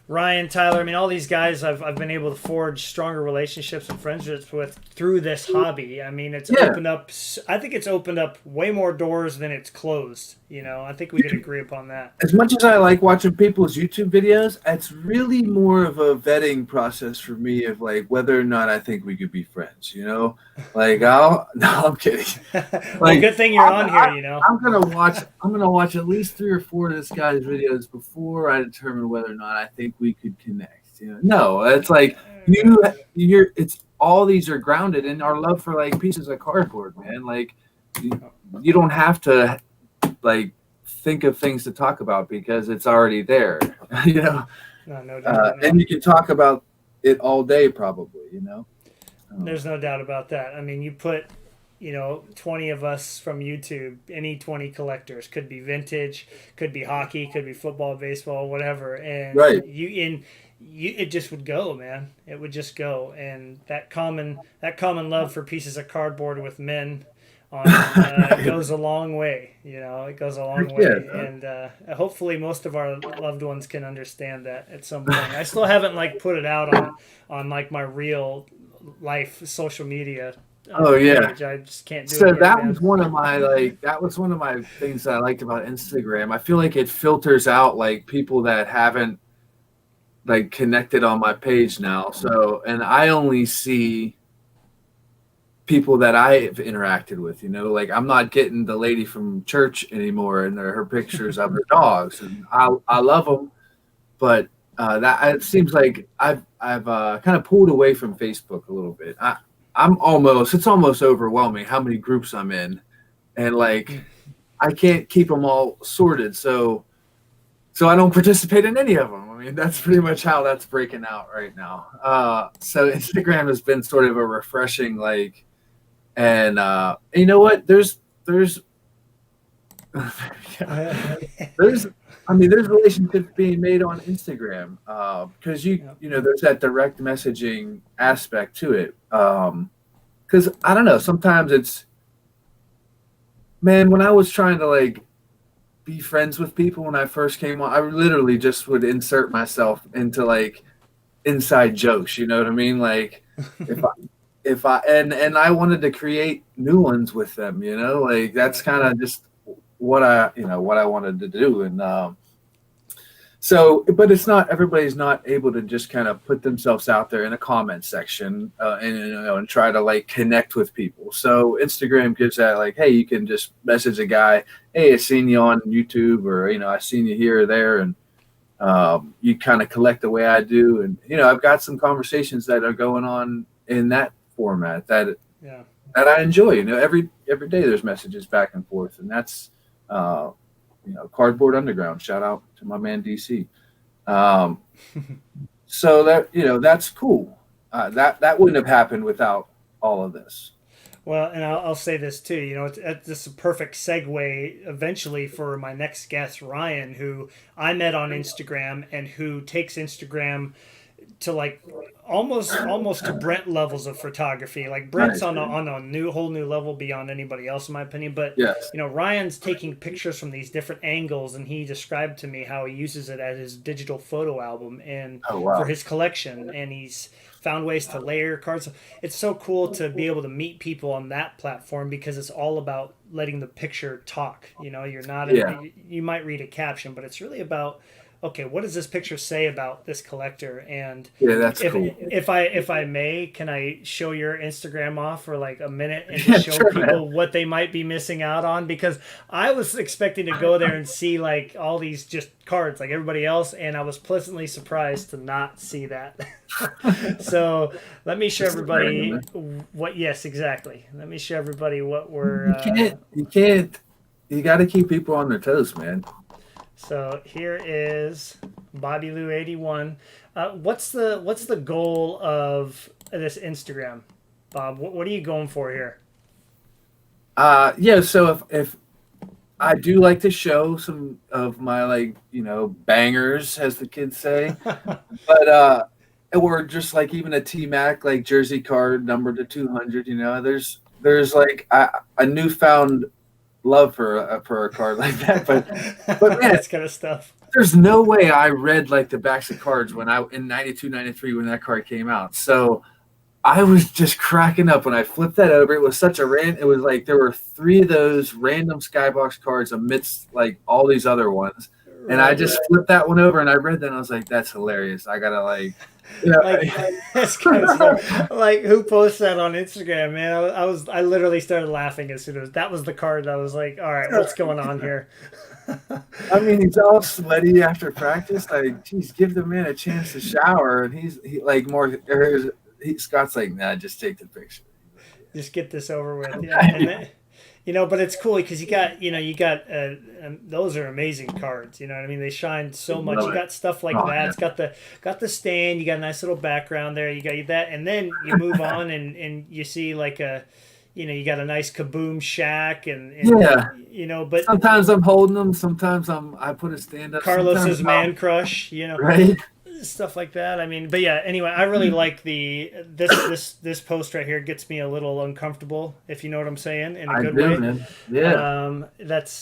Ryan, Tyler. I mean, all these guys I've been able to forge stronger relationships and friendships with through this hobby. I mean, it's opened up. I think it's opened up way more doors than it's closed. You know, I think we could agree upon that. As much as I like watching people's YouTube videos, it's really more of a vetting process for me of like whether or not I think we could be friends. You know, like I'm kidding. Well, good thing you're on here. You know, I'm gonna watch at least 3 or 4 of this guy's videos before I determine whether or not I think we could connect. You know, no, it's like it's all these are grounded in our love for like pieces of cardboard, man. Like you don't have to like think of things to talk about because it's already there, you know. No doubt. And you can talk about it all day, probably, you know. There's no doubt about that. I mean, you put, you know, 20 of us from YouTube, any 20 collectors, could be vintage, could be hockey, could be football, baseball, whatever, and it just would go, man. It would just go, and that common love for pieces of cardboard with men goes a long way. You know, it goes a long way, and hopefully most of our loved ones can understand that at some point. I still haven't like put it out on like my real life social media. Page. I just can't do it. So that was one of my things that I liked about Instagram. I feel like it filters out like people that haven't like connected on my page now. So, and I only see people that I've interacted with, you know, like I'm not getting the lady from church anymore and her pictures of her dogs, and I love them, but that it seems like I've kind of pulled away from Facebook a little bit. It's almost overwhelming how many groups I'm in, and like I can't keep them all sorted, so I don't participate in any of them. I mean, that's pretty much how that's breaking out right now. So Instagram has been sort of a refreshing like. And you know what? There's relationships being made on Instagram because you know there's that direct messaging aspect to it. Because I don't know, sometimes it's, man, when I was trying to like be friends with people when I first came on, I literally just would insert myself into like inside jokes. You know what I mean? Like if I and I wanted to create new ones with them, like that's kind of just what I wanted to do. And so, but it's not, everybody's not able to just kind of put themselves out there in a comment section, and try to like connect with people. So Instagram gives that, like, hey, you can just message a guy, hey, I seen you on YouTube, or I seen you here or there, and you kind of collect the way I do. And I've got some conversations that are going on in that format that Yeah. that I enjoy. Every day there's messages back and forth, and that's Cardboard Underground. Shout out to my man DC. Um, so that's cool. That wouldn't have happened without all of this. Well, and I'll say this too. This is a perfect segue eventually for my next guest, Ryan, who I met on Instagram and who takes Instagram to like almost to Brent levels of photography. Like Brent's Nice, on man. a whole new level beyond anybody else in my opinion. But Yes. Ryan's taking pictures from these different angles, and he described to me how he uses it as his digital photo album and Oh for wow. his collection, and he's found ways to layer cards. It's so cool to be able to meet people on that platform because it's all about letting the picture talk. You're not Yeah. you might read a caption, but it's really about, okay, what does this picture say about this collector? And Yeah, that's if cool. if I may, can I show your Instagram off for like a minute and Yeah, just show sure, man. people what they might be missing out on? Because I was expecting to go there and see like all these just cards like everybody else, and I was pleasantly surprised to not see that. So let me show This is random, everybody man. what. Yes, exactly. Let me show everybody what we're. You can't. You can't. You got to keep people on their toes, man. So here is Bobby Lou 81. What's the goal of this Instagram, Bob? What are you going for here? Yeah. So if I do like to show some of my, like, bangers, as the kids say, but or just like even a T Mac like jersey card numbered to 200. There's like a newfound love for a card like that. But man, That's kind of stuff. there's no way I read like the backs of cards when I in 92, 93 when that card came out. So I was just cracking up when I flipped that over. It was such a it was like there were three of those random skybox cards amidst like all these other ones. And I Right. just flipped that one over and I read that and I was like, that's hilarious. I gotta like, Like that's kind of stuff. Like who posts that on Instagram, man? I literally started laughing as soon as that was the card. I was like, all right, what's going on here? I mean, he's all sweaty after practice. Like, geez, give the man a chance to shower. And he like more. Scott's like, nah, just take the picture. Just get this over with. Yeah, and then, but it's cool because those are amazing cards. You know what I mean? They shine so much. Love You it. got stuff like Oh, that. yeah. It's got the stand. You got a nice little background there. You got that, and then you move on and you see like you got a nice Kaboom shack and Yeah. but Sometimes I'm holding them. Sometimes I put a stand up. Carlos's Sometimes man crush. right. Stuff like that. I mean, but yeah. Anyway, I really like this post right here. Gets me a little uncomfortable, if you know what I'm saying, in a I good do, way. man. Yeah.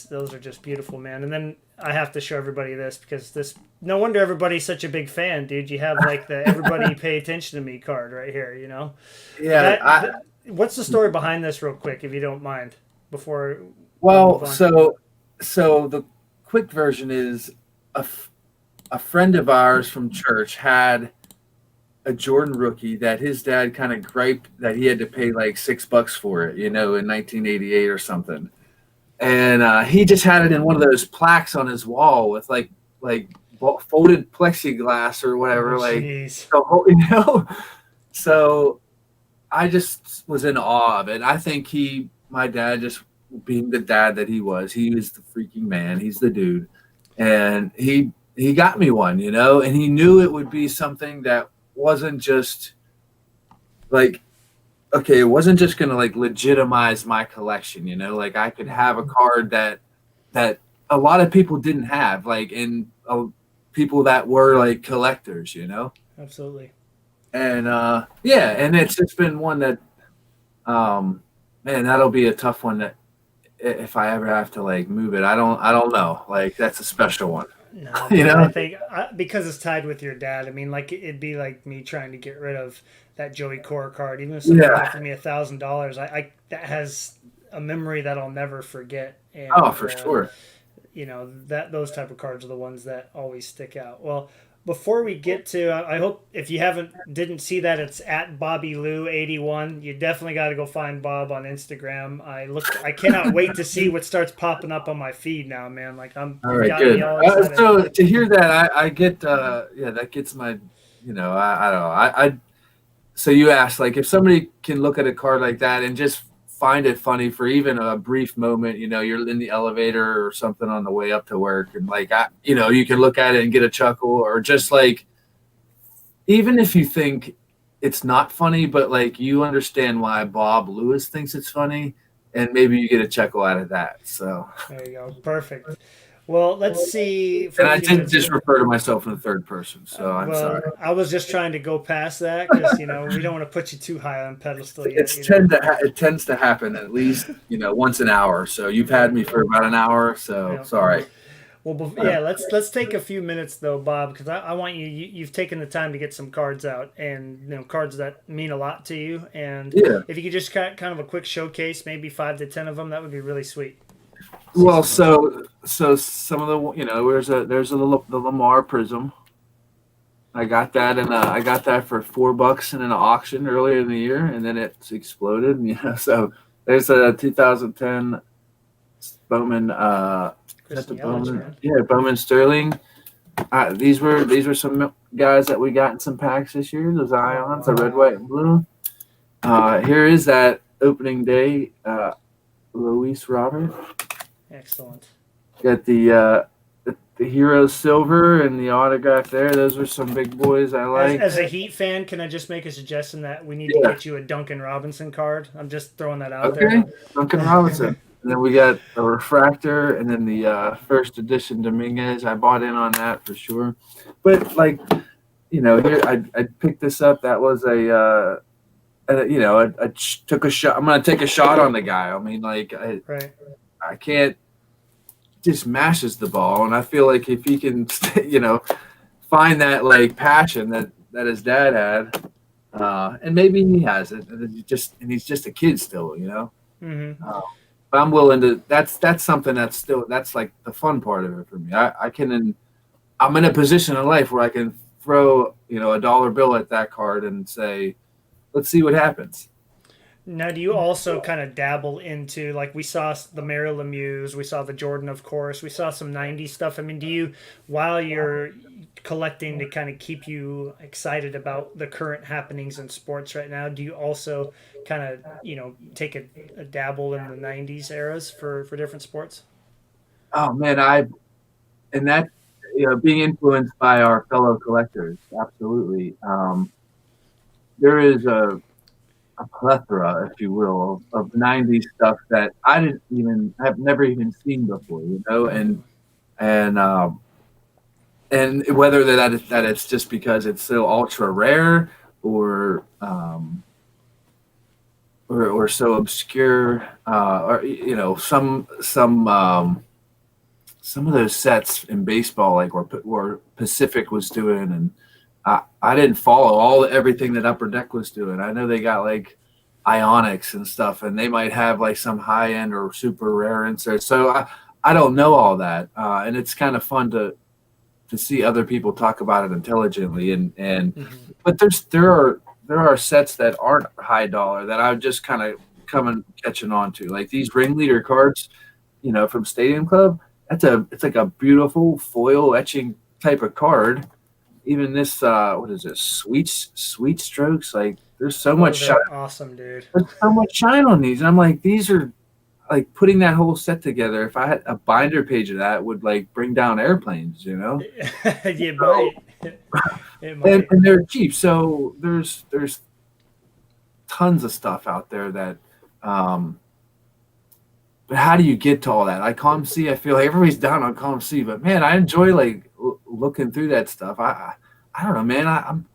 Those are just beautiful, man. And then I have to show everybody this because this. No wonder everybody's such a big fan, dude. You have like the everybody pay attention to me card right here. Yeah. What's the story behind this, real quick, if you don't mind, before we Well, move on? so the quick version is a friend of ours from church had a Jordan rookie that his dad kind of griped that he had to pay like $6 for it, in 1988 or something. And he just had it in one of those plaques on his wall with like folded plexiglass or whatever, Oh, like jeez. the whole, So I just was in awe of it. I think my dad, just being the dad that he was the freaking man. He's the dude, and he got me one, and he knew it would be something that wasn't just like, okay, it wasn't just gonna like legitimize my collection, like I could have a card that a lot of people didn't have, like, and people that were like collectors. Absolutely. And yeah, and it's just been one that, man, that'll be a tough one that if I ever have to like move it, I don't know, like that's a special one. No, you man, know I think because it's tied with your dad. I mean, like it'd be like me trying to get rid of that Joey Cora card. Even if somebody Yeah. offered me $1,000, I that has a memory that I'll never forget. Oh, And for sure. that those type of cards are the ones that always stick out. Well, before we get to, I hope if you didn't see that, it's at Bobby Lou 81. You definitely got to go find Bob on Instagram. I cannot wait to see what starts popping up on my feed now, man. Like All you've right, got me good. all excited. So to hear that, I get, yeah, that gets my, I don't know. So you asked, like, if somebody can look at a card like that and just find it funny for even a brief moment, you're in the elevator or something on the way up to work, and like, you can look at it and get a chuckle, or just like, even if you think it's not funny, but like you understand why Bob Lewis thinks it's funny, and maybe you get a chuckle out of that. So. There you go. Perfect. Well, let's see for And a I few did minutes just here. refer to myself in the third person, so I'm Well, sorry. I was just trying to go past that because we don't want to put you too high on pedestal yet. It tends to happen at least once an hour. So you've had me for about an hour. So Yeah. sorry. Well, yeah, let's take a few minutes though, Bob, because I want you've taken the time to get some cards out, and cards that mean a lot to you. And Yeah. if you could just kind of a quick showcase, maybe 5 to 10 of them, that would be really sweet. Well, so some of the there's the Lamar Prism. I got that, and I got that for $4 in an auction earlier in the year, and then it's exploded. So there's a 2010 Bowman. Kristen Yelich, Bowman? man. Yeah, Bowman Sterling. These were some guys that we got in some packs this year. The Zions, the red, white, and blue. Here is that opening day. Luis Robert. Excellent. Got the Hero Silver and the autograph there. Those are some big boys I like. As a Heat fan, can I just make a suggestion that we need to get you a Duncan Robinson card? I'm just throwing that out there. Okay, Duncan Robinson. And then we got a refractor, and then the first edition Dominguez. I bought in on that for sure. But like, here I picked this up. That was I took a shot. I'm gonna take a shot on the guy. I mean, like, I can't. Just mashes the ball, and I feel like if he can, find that like passion that his dad had, and maybe he has it, and he's just a kid still, Mm-hmm. But I'm willing to. That's something that's like the fun part of it for me. I'm in a position in life where I can throw a dollar bill at that card and say, let's see what happens. Now, do you also kind of dabble into, like, we saw the Mario Lemieux, we saw the Jordan, of course, we saw some 90s stuff. I mean, do you, while you're collecting to kind of keep you excited about the current happenings in sports right now, do you also kind of, take a dabble in the 90s eras for different sports? Oh, man, being influenced by our fellow collectors, absolutely. There is a plethora, if you will, of 90s stuff that I've never even seen before, and whether that it's just because it's so ultra rare or so obscure, or some of those sets in baseball, like where Pacific was doing, and I didn't follow everything that Upper Deck was doing. I know they got like Ionics and stuff, and they might have like some high end or super rare inserts. So I don't know all that, and it's kind of fun to see other people talk about it intelligently. But there are sets that aren't high dollar that I've just kind of catching on to, like these ringleader cards, from Stadium Club. It's like a beautiful foil etching type of card. Even this, what is this? Sweet Strokes. Like, there's so much shine. Awesome, dude. There's so much shine on these, and I'm like, these are like putting that whole set together. If I had a binder page of that, would like bring down airplanes, It might. It might. And they're cheap, so there's tons of stuff out there that. But how do you get to all that? Like COMC, I feel like everybody's down on COMC, but man, I enjoy like looking through that stuff. I don't know, man. I'm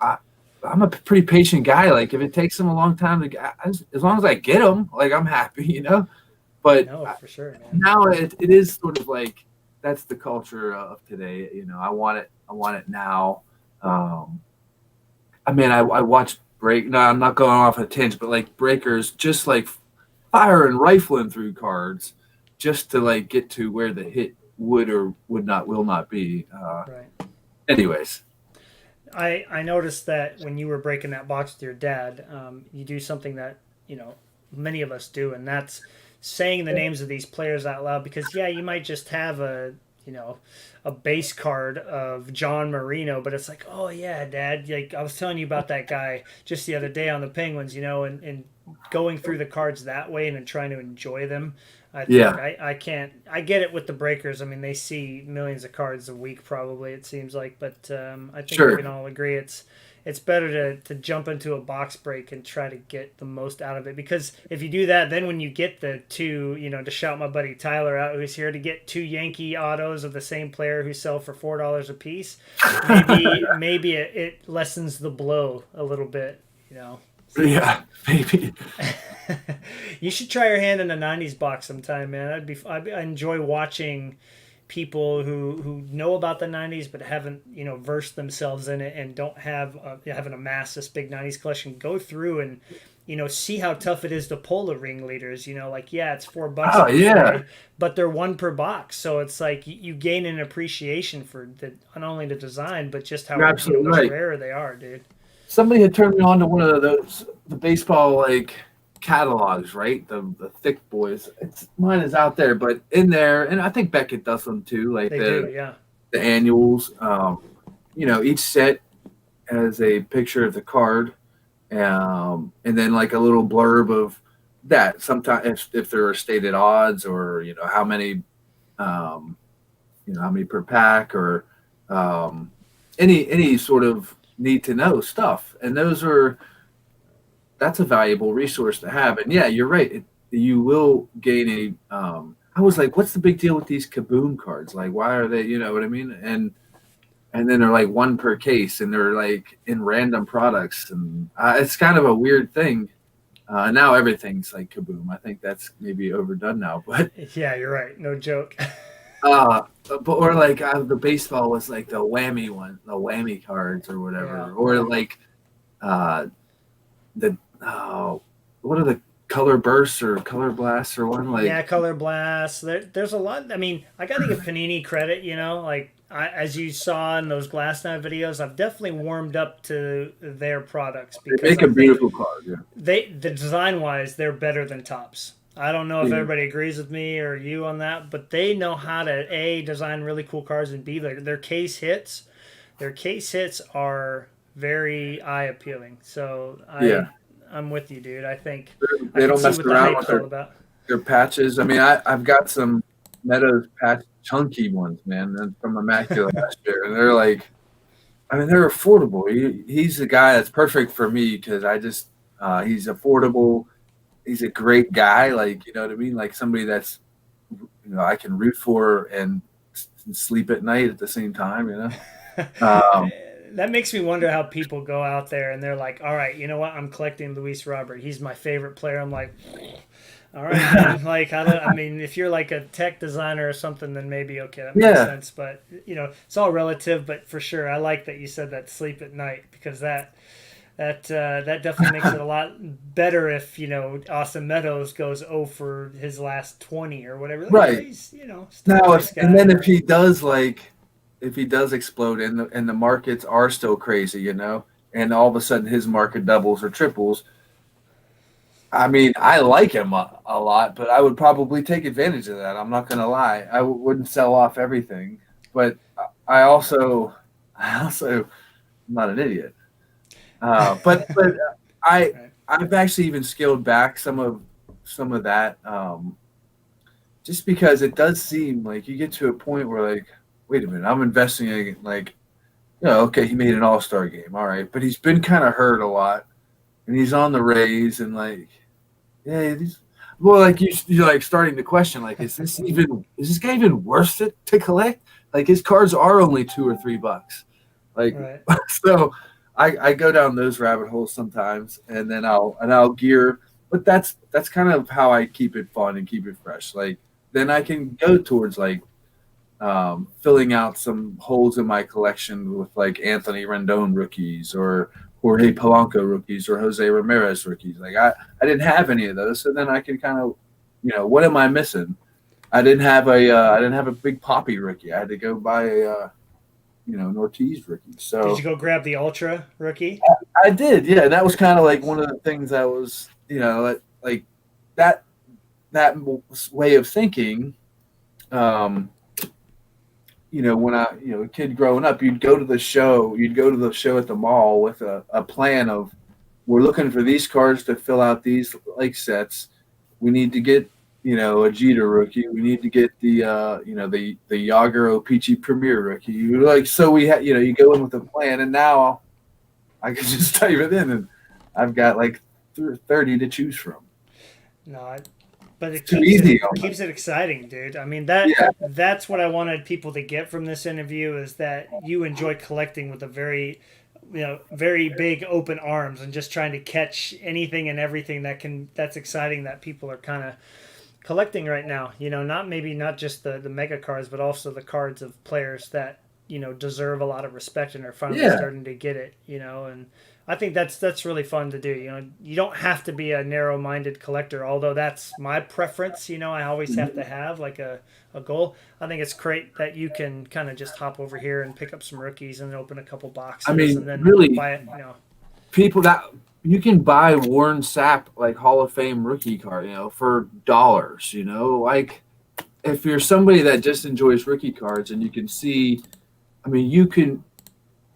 a pretty patient guy. Like if it takes them a long time to get, as long as I get them, like I'm happy, But no, for sure, man. Now it is sort of like that's the culture of today. I want it now. I watched No, I'm not going off a tangent, but like breakers, just like fire and rifling through cards, just to like get to where the hit would or will not be. Right. Anyways, I noticed that when you were breaking that box with your dad, you do something that many of us do, and that's saying the names of these players out loud. Because yeah, you might just have a base card of John Marino, but it's like, oh yeah, Dad, like I was telling you about that guy just the other day on the Penguins, and going through the cards that way and then trying to enjoy them. I think yeah, I can't. I get it with the breakers. I mean, they see millions of cards a week, probably it seems like. But I think we sure, can all agree it's better to jump into a box break and try to get the most out of it. Because if you do that, then when you get the two, to shout my buddy Tyler out, who's here to get two Yankee autos of the same player who sell for $4 a piece, maybe it lessens the blow a little bit. yeah, maybe. You should try your hand in a '90s box sometime, man. I enjoy watching people who know about the '90s but haven't versed themselves in it and don't haven't amassed this big '90s collection. Go through and see how tough it is to pull the ringleaders. Like yeah, it's $4. Oh yeah, but they're one per box, so it's like you gain an appreciation for not only the design but just how you're absolutely much right. rarer they are, dude. Somebody had turned me on to one of the baseball like catalogs, right? The thick boys. Mine is out there, but in there, and I think Beckett does them too. Like They do, yeah. the annuals. Each set has a picture of the card, and then like a little blurb of that. Sometimes if there are stated odds, or how many, how many per pack, or any sort of need to know stuff, and that's a valuable resource to have. And yeah, you're right. You will gain a. I was like, what's the big deal with these Kaboom cards? Like, why are they? You know what I mean? And then they're like one per case, and they're like in random products, and it's kind of a weird thing. Now everything's like Kaboom. I think that's maybe overdone now, but Yeah, you're right. No joke. or like the baseball was like the whammy cards or whatever, Yeah. or like the what are the color bursts or color blasts or one like Yeah, color blast. There's a lot. I mean, I got to give Panini credit. Like as you saw in those Glass Knife videos, I've definitely warmed up to their products they because make a beautiful card. Yeah, the design wise, they're better than Tops. I don't know if yeah, everybody agrees with me or you on that, but they know how to A, design really cool cards, and B, their case hits. Their case hits are very eye appealing. So yeah. I'm with you, dude. I think I They can don't see mess what the around hype's with all about. their patches. I mean, I've got some Meadows patch chunky ones, man, from Immaculate last year, and they're like, I mean, they're affordable. He's the guy that's perfect for me because he's affordable. He's a great guy, like you know what I mean, like somebody that's I can root for and sleep at night at the same time, That makes me wonder how people go out there and they're like, all right, you know what? I'm collecting Luis Robert. He's my favorite player. I'm like, all right, man. Like, I mean, if you're like a tech designer or something, then maybe, okay, that makes Yeah, sense. But, it's all relative. But for sure, I like that you said that sleep at night because that definitely makes it a lot better if, Austin Meadows goes 0 for his last 20 or whatever. Like, right. he's, still Now, a nice guy. and then if he does explode and the markets are still crazy, and all of a sudden his market doubles or triples, I mean, I like him a lot, but I would probably take advantage of that. I'm not going to lie. I wouldn't sell off everything, but I also, I'm not an idiot. But Right. I've actually even scaled back some of that, just because it does seem like you get to a point where like, wait a minute, I'm investing in like, okay, he made an all-star game, all right, but he's been kind of hurt a lot, and he's on the Rays, and like, yeah, well, like you're like starting to question, like, is this guy even worth it to collect? Like his cards are only $2 or $3, like, Right. so I go down those rabbit holes sometimes, and then I'll gear, but that's kind of how I keep it fun and keep it fresh. Like then I can go towards like filling out some holes in my collection with like Anthony Rendon rookies or Jorge Polanco rookies or Jose Ramirez rookies. Like I didn't have any of those, so then I can kind of, what am I missing? I didn't have a big Poppy rookie. I had to go buy an Ortiz rookie. So Did you go grab the Ultra rookie? I did, yeah. That was kind of like one of the things that was, like that way of thinking. When a kid growing up, you'd go to the show at the mall with a plan of, we're looking for these cards to fill out these like sets. We need to get, a Jeter rookie. We need to get the Yager O-Pee-Chee Premier rookie. So we had, you go in with a plan, and now I can just type it in, and I've got like 30 to choose from. No, but it Too keeps easy. it keeps it exciting, dude. I mean that's what I wanted people to get from this interview, is that you enjoy collecting with a very very big open arms and just trying to catch anything and everything that's exciting that people are kind of collecting right now. Not just the mega cards, but also the cards of players that deserve a lot of respect and are finally starting to get it. And I think that's really fun to do. You don't have to be a narrow-minded collector, although that's my preference. I always have to have like a goal. I think it's great that you can kind of just hop over here and pick up some rookies and open a couple boxes and then really buy it. People that you can buy Warren Sapp like Hall of Fame rookie card, for dollars. Like if you're somebody that just enjoys rookie cards, and you can see, you can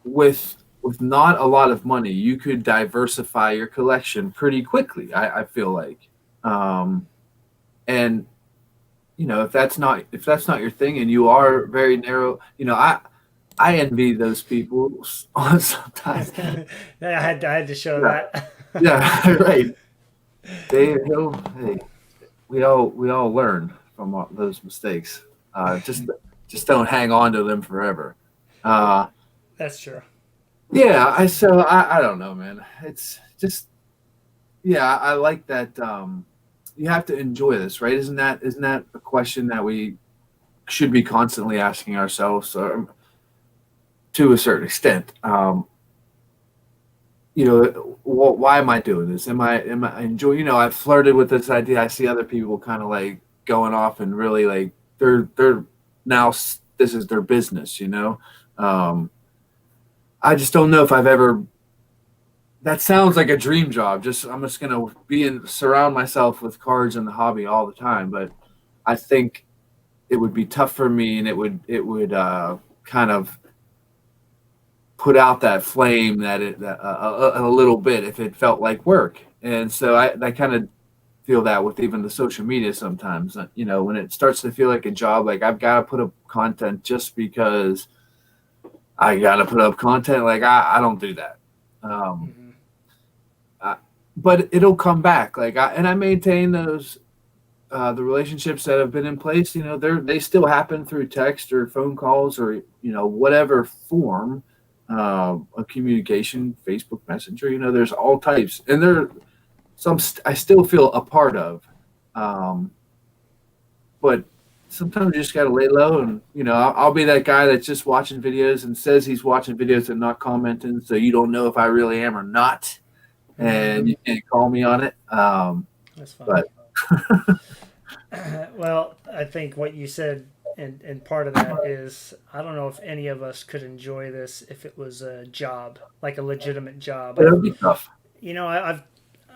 with not a lot of money, you could diversify your collection pretty quickly. I feel like, and if that's not your thing, and you are very narrow, I envy those people sometimes. I had to show that. Yeah, right. Hey, we all learn from those mistakes. Just don't hang on to them forever. That's true. Yeah, I don't know, man. It's just, I like that. You have to enjoy this, right? Isn't that a question that we should be constantly asking ourselves, to a certain extent? Why am I doing this? Am I enjoying? I've flirted with this idea. I see other people kind of like going off and really like they're now, this is their business. I just don't know if I've ever. That sounds like a dream job. I'm just gonna surround myself with cards in the hobby all the time. But I think it would be tough for me, and it would kind of put out that flame a little bit if it felt like work. And so I kind of feel that with even the social media sometimes. When it starts to feel like a job, like I've got to put up content just because I got to put up content. Like I don't do that. But it'll come back. I maintain those the relationships that have been in place. They still happen through text or phone calls or whatever form of communication, Facebook Messenger. There's all types, and there some I still feel a part of. But sometimes you just got to lay low, and I'll be that guy that's just watching videos and says he's watching videos and not commenting, so you don't know if I really am or not, and you can't call me on it. That's fine. But well, I think what you said, and part of that is, I don't know if any of us could enjoy this if it was a job, like a legitimate job. It would be tough.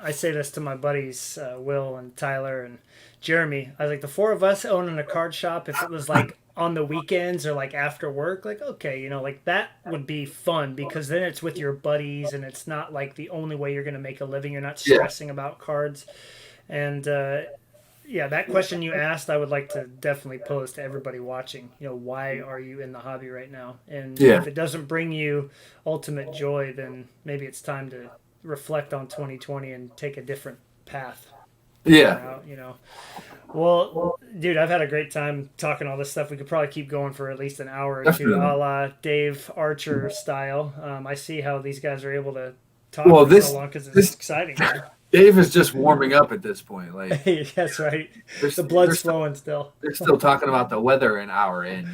I say this to my buddies, Will and Tyler and Jeremy. I was like, the four of us owning a card shop, if it was like on the weekends or like after work, like, okay, like that would be fun, because then it's with your buddies and it's not like the only way you're going to make a living. You're not stressing about cards. And that question you asked, I would like to definitely pose to everybody watching. Why are you in the hobby right now? And if it doesn't bring you ultimate joy, then maybe it's time to reflect on 2020 and take a different path. Yeah. Well, dude, I've had a great time talking all this stuff. We could probably keep going for at least an hour or two, a la Dave Archer style. I see how these guys are able to talk for so long, because it's exciting. Dave is just warming up at this point. Like that's right. The blood's flowing still. They're still talking about the weather an hour in.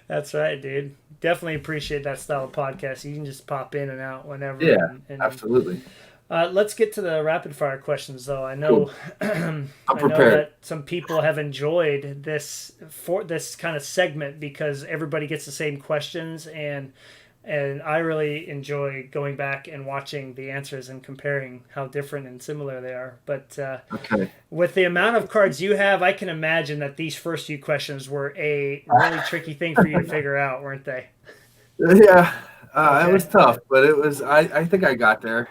That's right, dude. Definitely appreciate that style of podcast. You can just pop in and out whenever. Yeah, absolutely. Let's get to the rapid fire questions, though. I know, Cool. I I'm know prepared. that some people have enjoyed this kind of segment because everybody gets the same questions, and I really enjoy going back and watching the answers and comparing how different and similar they are. But Okay. with the amount of cards you have, I can imagine that these first few questions were a really tricky thing for you to figure out, weren't they? Yeah, it Okay. was tough, but it was. I think I got there.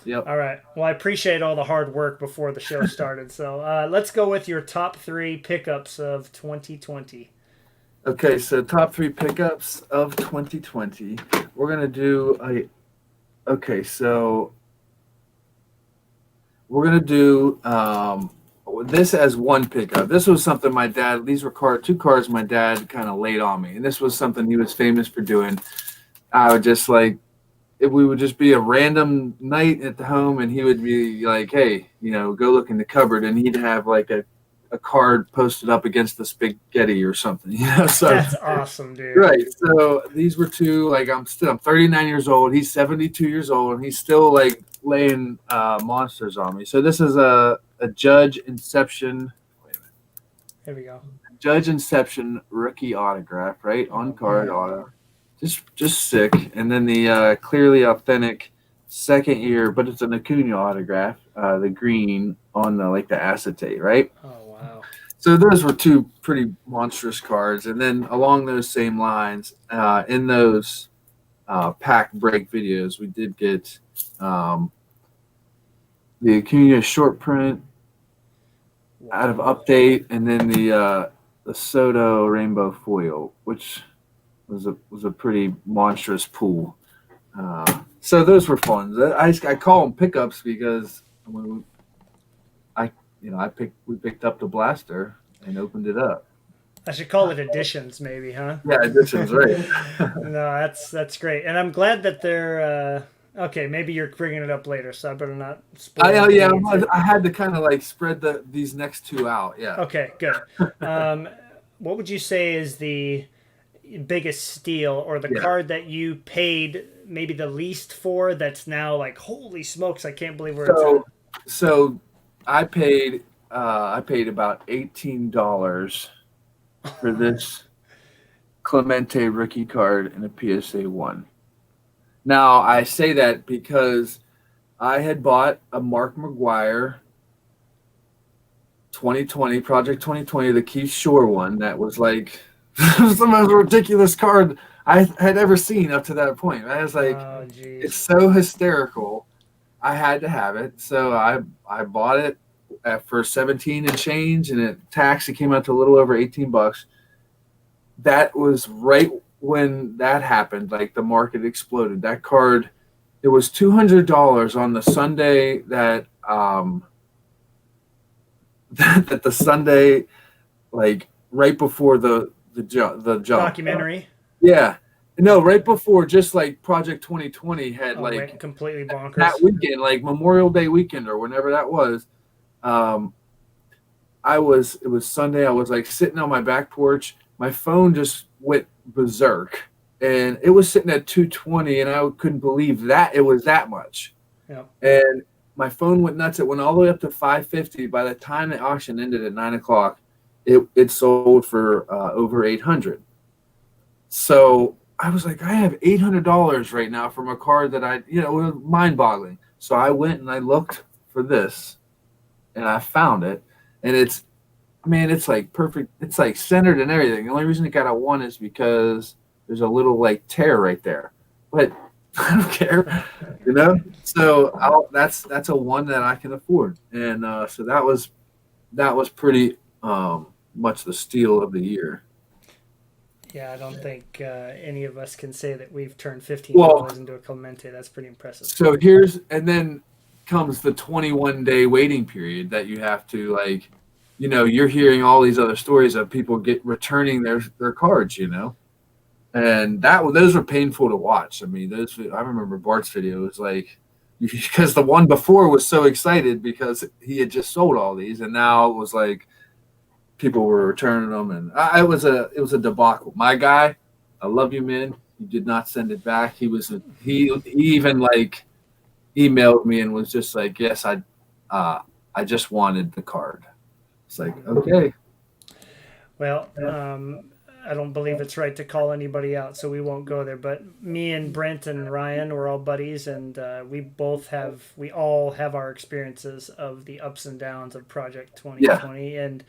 Yep. All right. Well, I appreciate all the hard work before the show started. So let's go with your top three pickups of 2020. Okay, so top three pickups of 2020. We're gonna do a. Okay, so we're gonna do this as one pickup. This was something my dad. These were two cars my dad kind of laid on me, and this was something he was famous for doing. I would just like if we would just be a random night at the home, and he would be like, "Hey, go look in the cupboard," and he'd have like a card posted up against the spaghetti or something. So That's awesome, dude. right. So these were two. Like I'm 39 years old. He's 72 years old, and he's still like laying monsters on me. So this is a Judge Inception. Wait a minute. Here we go. Judge Inception rookie autograph, right on card auto. Just sick. And then the clearly authentic second year, but it's an Acuna autograph. The green on the acetate, right? Oh wow. So those were two pretty monstrous cards. And then along those same lines, in those pack break videos, we did get the Acuna short print out of update, and then the Soto rainbow foil, which was a pretty monstrous pool. So those were fun. I call them pickups because when we picked up the blaster and opened it up. I should call it additions, maybe, huh? Yeah, additions, right? No, that's great, and I'm glad that they're okay. Maybe you're bringing it up later, so I better not spoil. I had to kind of like spread these next two out. Yeah. Okay, good. What would you say is the biggest steal or the card that you paid maybe the least for that's now like, holy smokes, I can't believe where it's at? So I paid about $18 for this Clemente rookie card in a PSA 1. Now I say that because I had bought a Mark McGwire 2020 Project 2020, the Keith Shore one that was like the most ridiculous card I had ever seen up to that point. I was like, it's so hysterical. I had to have it, so I bought it for 17 and change, and it came out to a little over $18. That was right when that happened. Like the market exploded. That card, it was $200 on the Sunday that that the Sunday, like right before the jump documentary. Yeah, no, right before, just like Project 2020 had went completely bonkers that weekend, like Memorial Day weekend or whenever that was. It was Sunday. I was like sitting on my back porch. My phone just went berserk, and it was sitting at 220, and I couldn't believe that it was that much. Yeah. And my phone went nuts. It went all the way up to 550. By the time the auction ended at 9:00, it sold for over 800. So I was like, I have $800 right now from a card that it was mind-boggling. So I went and I looked for this, and I found it, and it's like perfect. It's like centered and everything. The only reason it got a 1 is because there's a little like tear right there, but I don't care, So that's a 1 that I can afford, and so that was pretty much the steal of the year. Yeah, I don't think any of us can say that we've turned $15 into a Clemente. That's pretty impressive. So then comes the 21-day waiting period that you have to you're hearing all these other stories of people returning their cards, and those are painful to watch. I mean, I remember Bart's video was like, because the one before was so excited because he had just sold all these, and now it was like people were returning them, and it was a debacle. My guy, I love you, man. He did not send it back. He even like emailed me and was just like, yes, I just wanted the card. It's like, okay. Well, I don't believe it's right to call anybody out, so we won't go there. But me and Brent and Ryan, we're all buddies, and we all have our experiences of the ups and downs of Project 2020. Yeah. And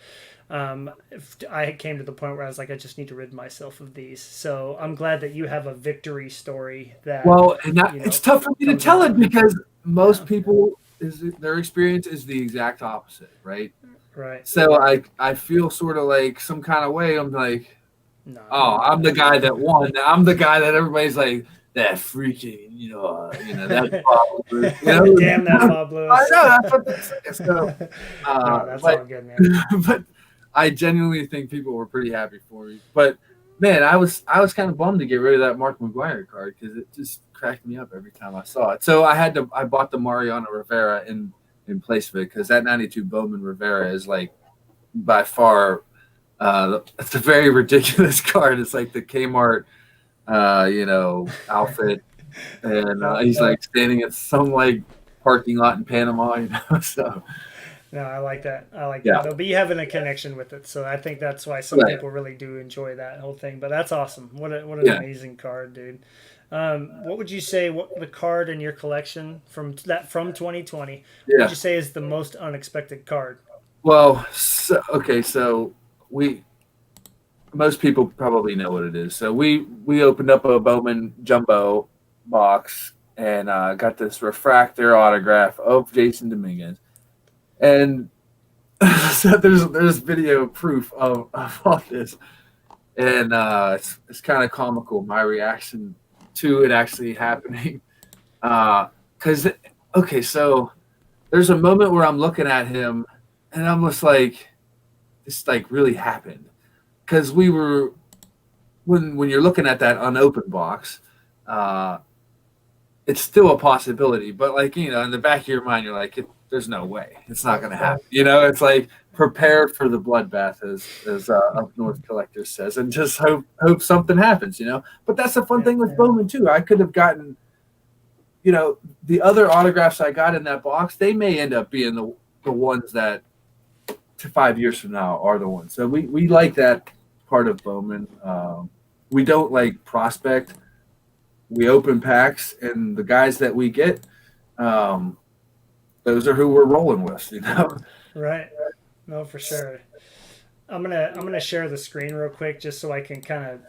I came to the point where I was like, I just need to rid myself of these. So I'm glad that you have a victory story. It's tough for me to tell it because most people their experience is the exact opposite, right? Right. So I feel sort of like some kind of way. I'm like, no, I'm the guy that won. I'm the guy that everybody's like, that freaking, that Bob Lewis. Damn that Bob Lewis. I know, that's what they say. So, that's all good, man. But I genuinely think people were pretty happy for me. But man, I was kind of bummed to get rid of that Mark McGwire card because it just cracked me up every time I saw it. So I bought the Mariano Rivera in place of it because that 92 Bowman Rivera is like by far it's a very ridiculous card. It's like the Kmart outfit, and he's like standing at some like parking lot in Panama, so no, I like that. That. But you having a connection with it, so I think that's why some people really do enjoy that whole thing. But that's awesome. What an amazing card, dude. What would you say? What the card in your collection from 2020? What would you say is the most unexpected card? Well, so most people probably know what it is. So we opened up a Bowman jumbo box and got this refractor autograph of Jason Dominguez. And so there's video proof of all this, and it's kind of comical my reaction to it actually happening, because so there's a moment where I'm looking at him and I'm just like, this like really happened, because we were when you're looking at that unopened box, it's still a possibility, but like in the back of your mind you're like, there's no way it's not going to happen. It's like prepare for the bloodbath, as Up North Collector says, and just hope something happens. But that's the fun thing with Bowman too. I could have gotten, the other autographs I got in that box, they may end up being the ones that 5 years from now are the ones. So we like that part of Bowman. We don't like prospect. We open packs, and the guys that we get, those are who we're rolling with, Right. No, for sure. I'm gonna share the screen real quick just so I can kind of,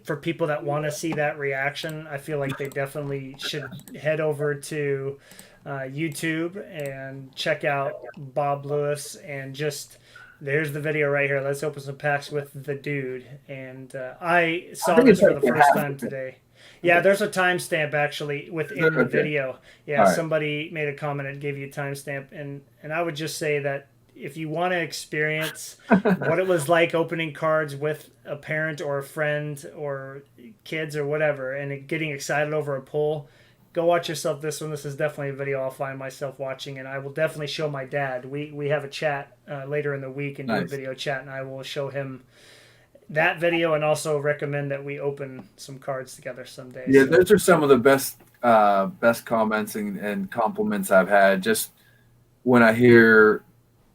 for people that want to see that reaction, I feel like they definitely should head over to YouTube and check out Bob Lewis, and just there's the video right here. Let's open some packs with the dude. And I saw this for the first time today. Yeah, there's a timestamp actually within the video. Yeah, right. Somebody made a comment and gave you a timestamp, and I would just say that if you want to experience what it was like opening cards with a parent or a friend or kids or whatever, and getting excited over a pull, go watch yourself this one. This is definitely a video I'll find myself watching, and I will definitely show my dad. We have a chat later in the week and do a video chat, and I will show him that video and also recommend that we open some cards together someday. Yeah, those are some of the best comments and compliments I've had. Just when I hear,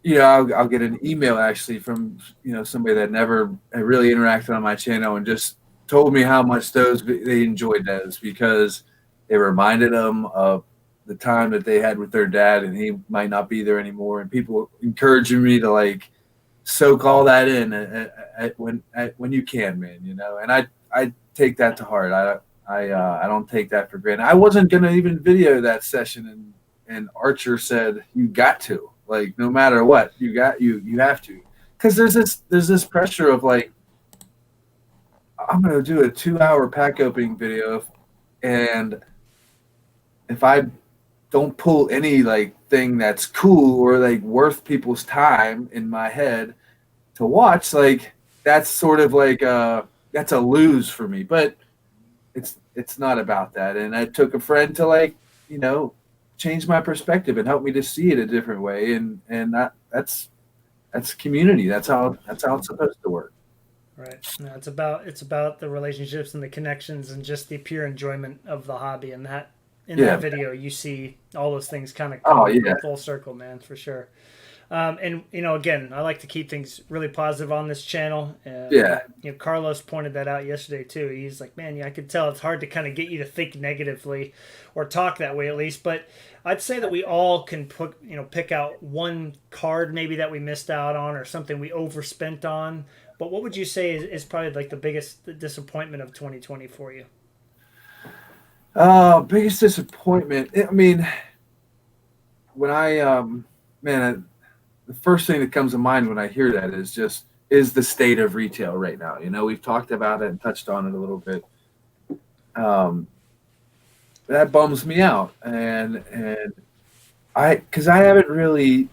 I'll get an email actually from somebody that never really interacted on my channel and just told me how much they enjoyed those, because it reminded them of the time that they had with their dad, and he might not be there anymore, and people encouraging me to like soak all that in when you can, man. And I take that to heart. I don't take that for granted. I wasn't gonna even video that session, and Archer said you got to, like, no matter what, you have to, because there's this pressure of like, I'm gonna do a 2-hour pack opening video, and if I don't pull any like thing that's cool or like worth people's time in my head to watch, like that's sort of like that's a lose for me. But it's not about that. And I took a friend to like change my perspective and help me to see it a different way, and that's that's community. That's how it's supposed to work. Right. No, it's about the relationships and the connections and just the pure enjoyment of the hobby. And that in Yeah. that video, you see all those things kind of Oh come yeah. full circle, man, for sure. And again, I like to keep things really positive on this channel. Yeah. Carlos pointed that out yesterday too. He's like, man, I could tell it's hard to kind of get you to think negatively or talk that way at least. But I'd say that we all can pick out one card maybe that we missed out on or something we overspent on. But what would you say is probably like the biggest disappointment of 2020 for you? Biggest disappointment. I mean, when the first thing that comes to mind when I hear that is the state of retail right now. We've talked about it and touched on it a little bit. That bums me out, and because I hadn't really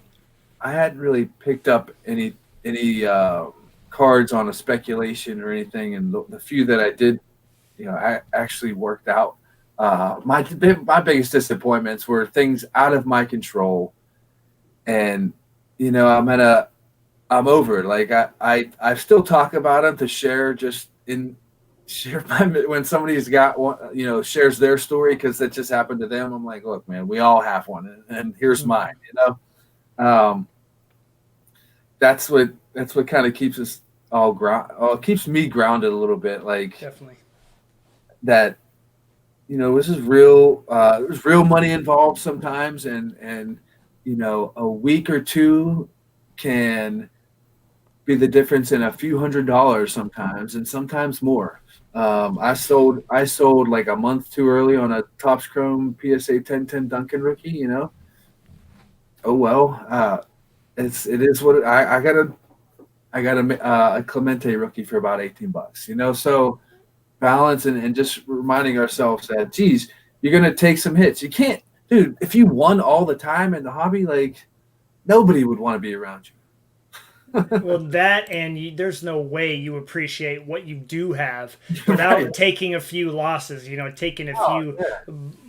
picked up any cards on a speculation or anything, and the few that I did, I actually worked out. My biggest disappointments were things out of my control, and I'm over it. Like I still talk about them to share when somebody's got one, shares their story because that just happened to them. I'm like, look, man, we all have one, and here's mine. That's what kind of keeps us keeps me grounded a little bit. Like Definitely. that, this is real. There's real money involved sometimes, and a week or two can be the difference in a few $100s sometimes, and sometimes more. I sold like a month too early on a Topps Chrome PSA 1010 Duncan rookie. Oh well. It is what I got a Clemente rookie for about $18. So balance and just reminding ourselves that, geez, you're gonna take some hits. You can't, dude. If you won all the time in the hobby, like nobody would want to be around you. Well, that and there's no way you appreciate what you do have without Right. taking a few losses. Taking a Oh, few,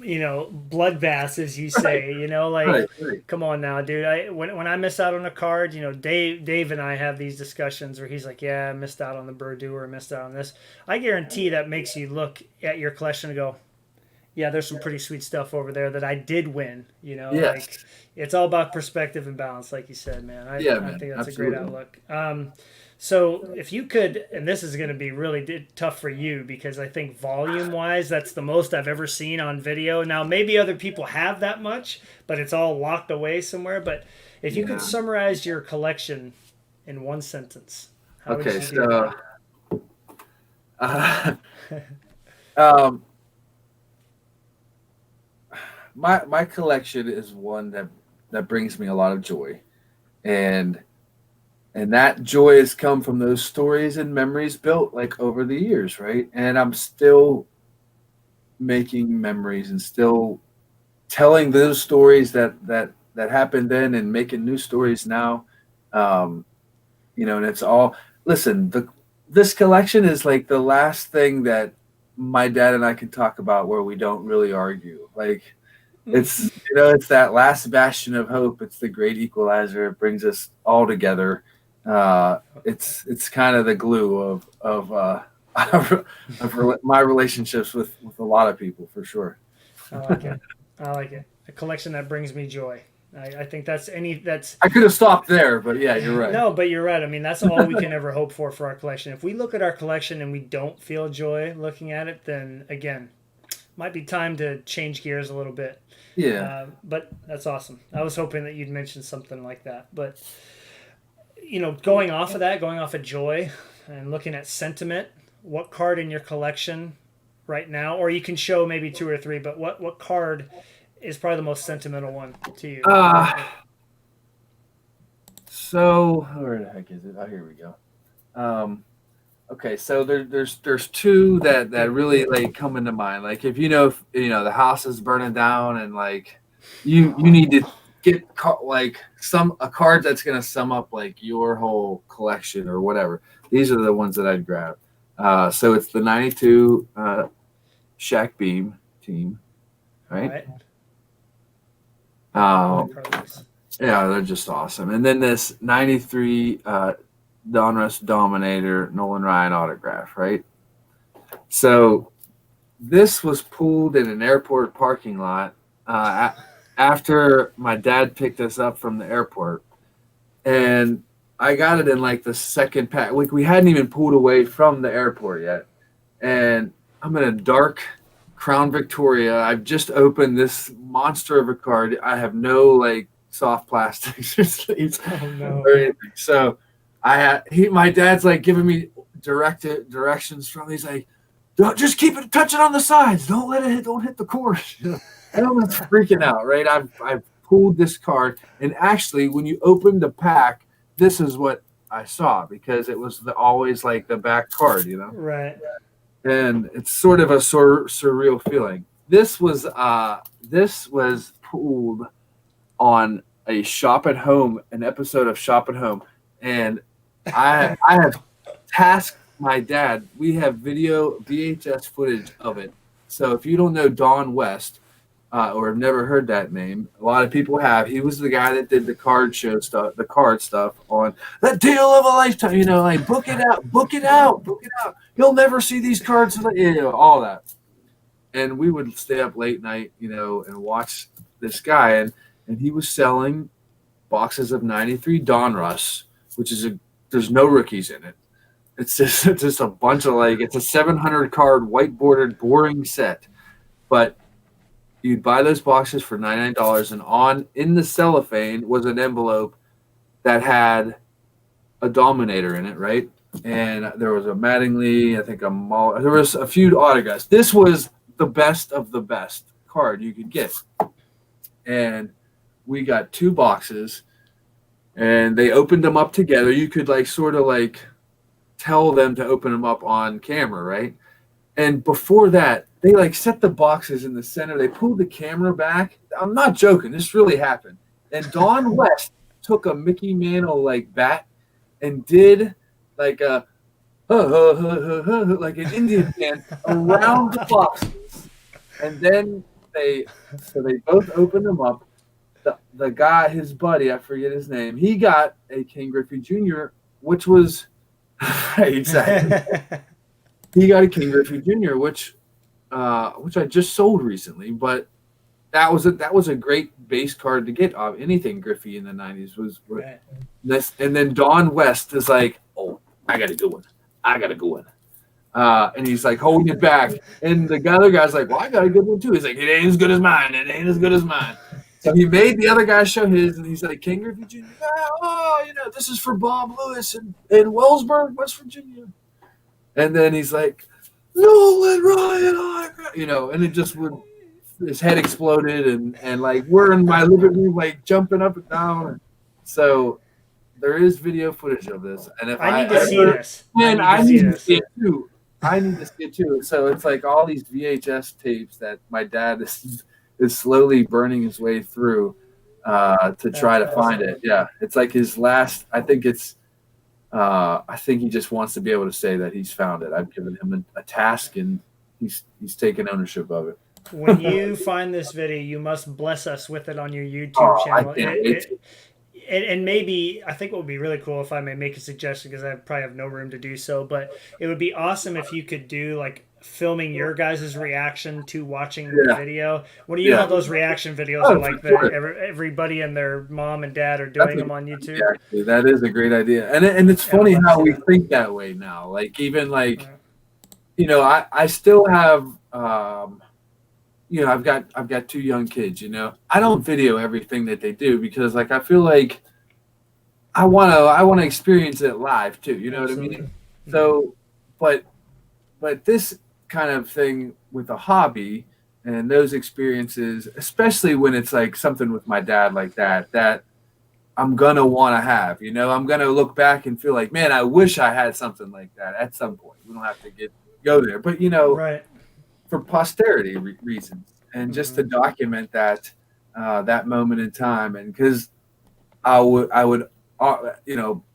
yeah. bloodbaths, as you say. Right. Come on now, dude. When I miss out on a card, Dave and I have these discussions where he's like, "Yeah, I missed out on the Burdur, or missed out on this." I guarantee that makes you look at your collection and go, "Yeah, there's some pretty sweet stuff over there that I did win." Yes. Like it's all about perspective and balance, like you said, man. I Man, think that's absolutely. a great outlook. So if you could, and this is going to be really tough for you because I think volume wise, that's the most I've ever seen on video. Now, maybe other people have that much, but it's all locked away somewhere. But if you could summarize your collection in one sentence, how would you do that? My collection is one that brings me a lot of joy, and that joy has come from those stories and memories built like over the years, right? And I'm still making memories and still telling those stories that happened then and making new stories now. And it's all, listen, this collection is like the last thing that my dad and I can talk about where we don't really argue. Like it's it's that last bastion of hope. It's the great equalizer. It brings us all together. It's kind of the glue of my relationships with a lot of people, for sure. I like it. I like it. A collection that brings me joy. I think that's I could have stopped there, but yeah, you're right. No, but you're right. I mean, that's all we can ever hope for our collection. If we look at our collection and we don't feel joy looking at it, then again, might be time to change gears a little bit. Yeah. But that's awesome. I was hoping that you'd mention something like that. But going off of joy and looking at sentiment, what card in your collection right now, or you can show maybe two or three, but what card is probably the most sentimental one to you? So where the heck is it? Oh, here we go. Okay, so there's two that really like come into mind. Like if the house is burning down and like you need to get like a card that's gonna sum up like your whole collection or whatever. These are the ones that I'd grab. So it's the '92 Shaq Beam team, right? Yeah, they're just awesome. And then this 93 Donruss Dominator Nolan Ryan autograph, right? So this was pulled in an airport parking lot after my dad picked us up from the airport. And I got it in like the second pack. Like we hadn't even pulled away from the airport yet. And I'm in a dark Crown Victoria. I've just opened this monster of a card. I have no like soft plastics or sleeves or anything. So my dad's like giving me directions from. He's like, don't just keep it touching on the sides. Don't let it don't hit the course. And I'm freaking out, right? I've pulled this card, and actually, when you opened the pack, this is what I saw because it was always like the back card, Right. And it's sort of a surreal feeling. This was pulled on a Shop at Home, an episode of Shop at Home, and I have tasked my dad. We have video VHS footage of it. So if you don't know Don West, or have never heard that name, a lot of people have. He was the guy that did the card show stuff, the card stuff on The Deal of a Lifetime. Like book it out, book it out, book it out. You'll never see these cards, all that. And we would stay up late night, and watch this guy, and he was selling boxes of 93 Donruss, which is there's no rookies in it. It's just a bunch of it's a 700 card white bordered boring set, but you'd buy those boxes for $99, and in the cellophane was an envelope that had a Dominator in it, right? And there was a Mattingly, I think there was a few autographs. This was the best of the best card you could get. And we got 2 boxes, and they opened them up together. You could tell them to open them up on camera, right? And before that, they set the boxes in the center. They pulled the camera back. I'm not joking. This really happened. And Don West took a Mickey Mantle bat and did like a like an Indian dance around the boxes. And then they both opened them up. The guy, his buddy, I forget his name, he got a Ken Griffey Jr., which was exactly. He got a Ken Griffey Jr., which I just sold recently, but that was a great base card to get of anything Griffey in the 90s was right. This. And then Don West is like, oh, I got a good one. And he's like holding it back, and the other guy's like, well, I got a good one too. He's like, it ain't as good as mine. So he made the other guy show his, and he's like, Ken Griffey Jr. This is for Bob Lewis in Wellsburg, West Virginia. And then he's like, Nolan Ryan, and it just his head exploded, and we're in my living room, jumping up and down. So there is video footage of this, and if I need to see this, I need to see it too. I need to see it too. So it's all these VHS tapes that my dad is slowly burning his way through to try to find it. Yeah, it's his last. I think he just wants to be able to say that he's found it. I've given him a task, and he's taken ownership of it. When you find this video, you must bless us with it on your YouTube channel. I can't wait to. And maybe, I think it would be really cool if I may make a suggestion, because I probably have no room to do so, but it would be awesome if you could do filming your guys' reaction to watching the video. What do you know how those reaction videos are everybody and their mom and dad are doing them on YouTube? Exactly. That is a great idea. And it's funny how we think that way now. I still have I've got 2 young kids, I don't video everything that they do because I feel like I want to experience it live too, you know what I mean? So but this kind of thing with a hobby and those experiences, especially when it's something with my dad like that I'm going to want to have, I'm going to look back and feel like, man, I wish I had something like that at some point. We don't have to go there, but right. For posterity reasons, and just to document that moment in time, and because I would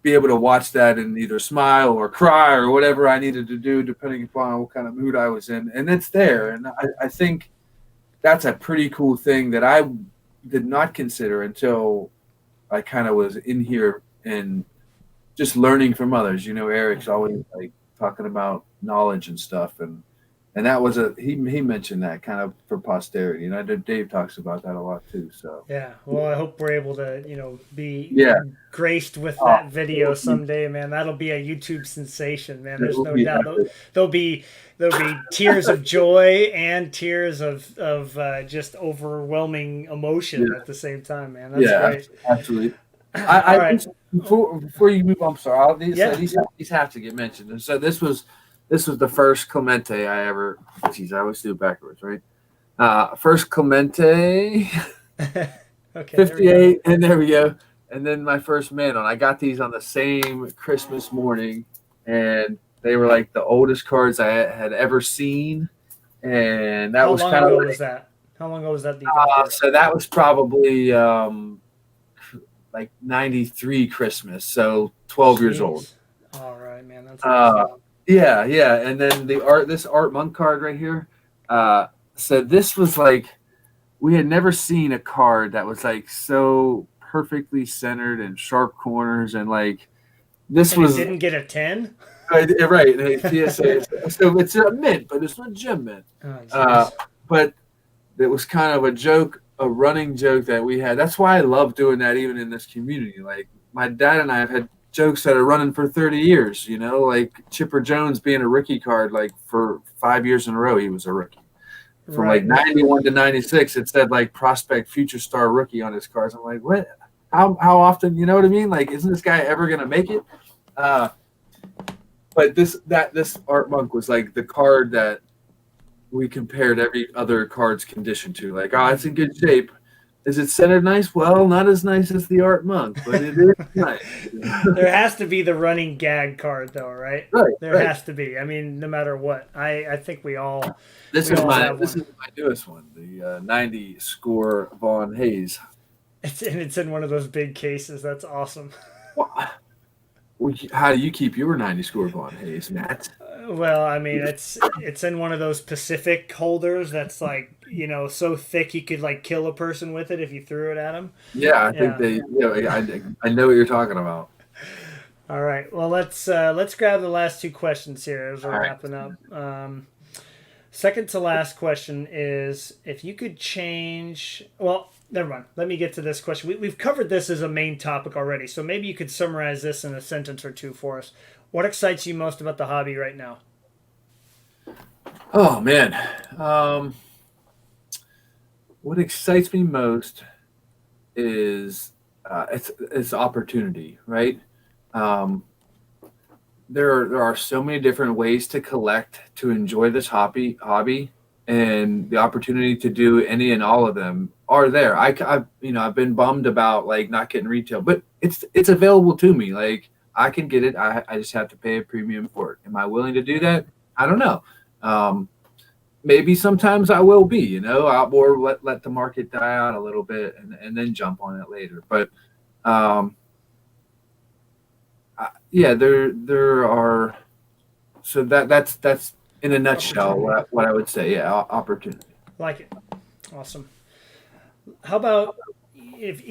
be able to watch that and either smile or cry or whatever I needed to do depending upon what kind of mood I was in, and it's there, and I think that's a pretty cool thing that I did not consider until I kind of was in here and just learning from others. Eric's always like talking about knowledge and stuff, and that was he mentioned that kind of for posterity. And I know Dave talks about that a lot too. So Yeah. Well, I hope we're able to, be yeah, graced with oh, that video someday, man. That'll be a YouTube sensation, man. There's no doubt. epic. There'll be tears of joy and tears of just overwhelming emotion at the same time, man. That's great. Absolutely. All I right. before you move on, I'm sorry. These have to get mentioned. And so this was the first Clemente I ever. Geez, I always do it backwards, right? First Clemente, Okay. 58, and there we go. And then my first Manon. I got these on the same Christmas morning, and they were like the oldest cards I had ever seen. And that How was long kind of ago like, was that? How long ago was that you got this? so that was probably like 93 Christmas, so 12 years old. Jeez. All right, man. That's awesome. Yeah. And then this Art Monk card right here. So this was like, we had never seen a card that was like so perfectly centered and sharp corners, and like this And was it didn't get a 10? right. PSA. So it's a mint, but it's not gem mint. Oh, But it was kind of a running joke that we had. That's why I love doing that even in this community. Like my dad and I have had jokes that are running for 30 years, like Chipper Jones being a rookie card, like for 5 years in a row, he was a rookie. From like 91 to 96, it said like prospect future star rookie on his cards. I'm like, what? How often, you know what I mean? Like, isn't this guy ever going to make it? But this Art Monk was like the card that we compared every other card's condition to. Like, oh, it's in good shape. Is it centered nice? Well, not as nice as the Art Monk, but it is nice. There has to be the running gag card, though, right? Right. There has to be. I mean, no matter what. I think we all. This is my newest one, the 90 score Vaughn Hayes. It's in one of those big cases. That's awesome. How do you keep your 90 score Vaughn Hayes, Matt? Well, I mean, it's in one of those Pacific holders that's like, so thick you could like kill a person with it if you threw it at them. Yeah, I think I know what you're talking about. All right. Well, let's grab the last two questions here as we're wrapping up. Second to last question is, if you could change. Well, never mind. Let me get to this question. We've covered this as a main topic already, so maybe you could summarize this in a sentence or two for us. What excites you most about the hobby right now? Oh man, what excites me most is it's opportunity, right? There are so many different ways to collect, to enjoy this hobby, and the opportunity to do any and all of them are there. I've been bummed about like not getting retail, but it's available to me. Like I can get it. I just have to pay a premium for it. Am I willing to do that? I don't know. Maybe sometimes I will be, or let the market die out a little bit and then jump on it later. But there are. So that's in a nutshell what I would say. Yeah, opportunity. Like it. Awesome. How about if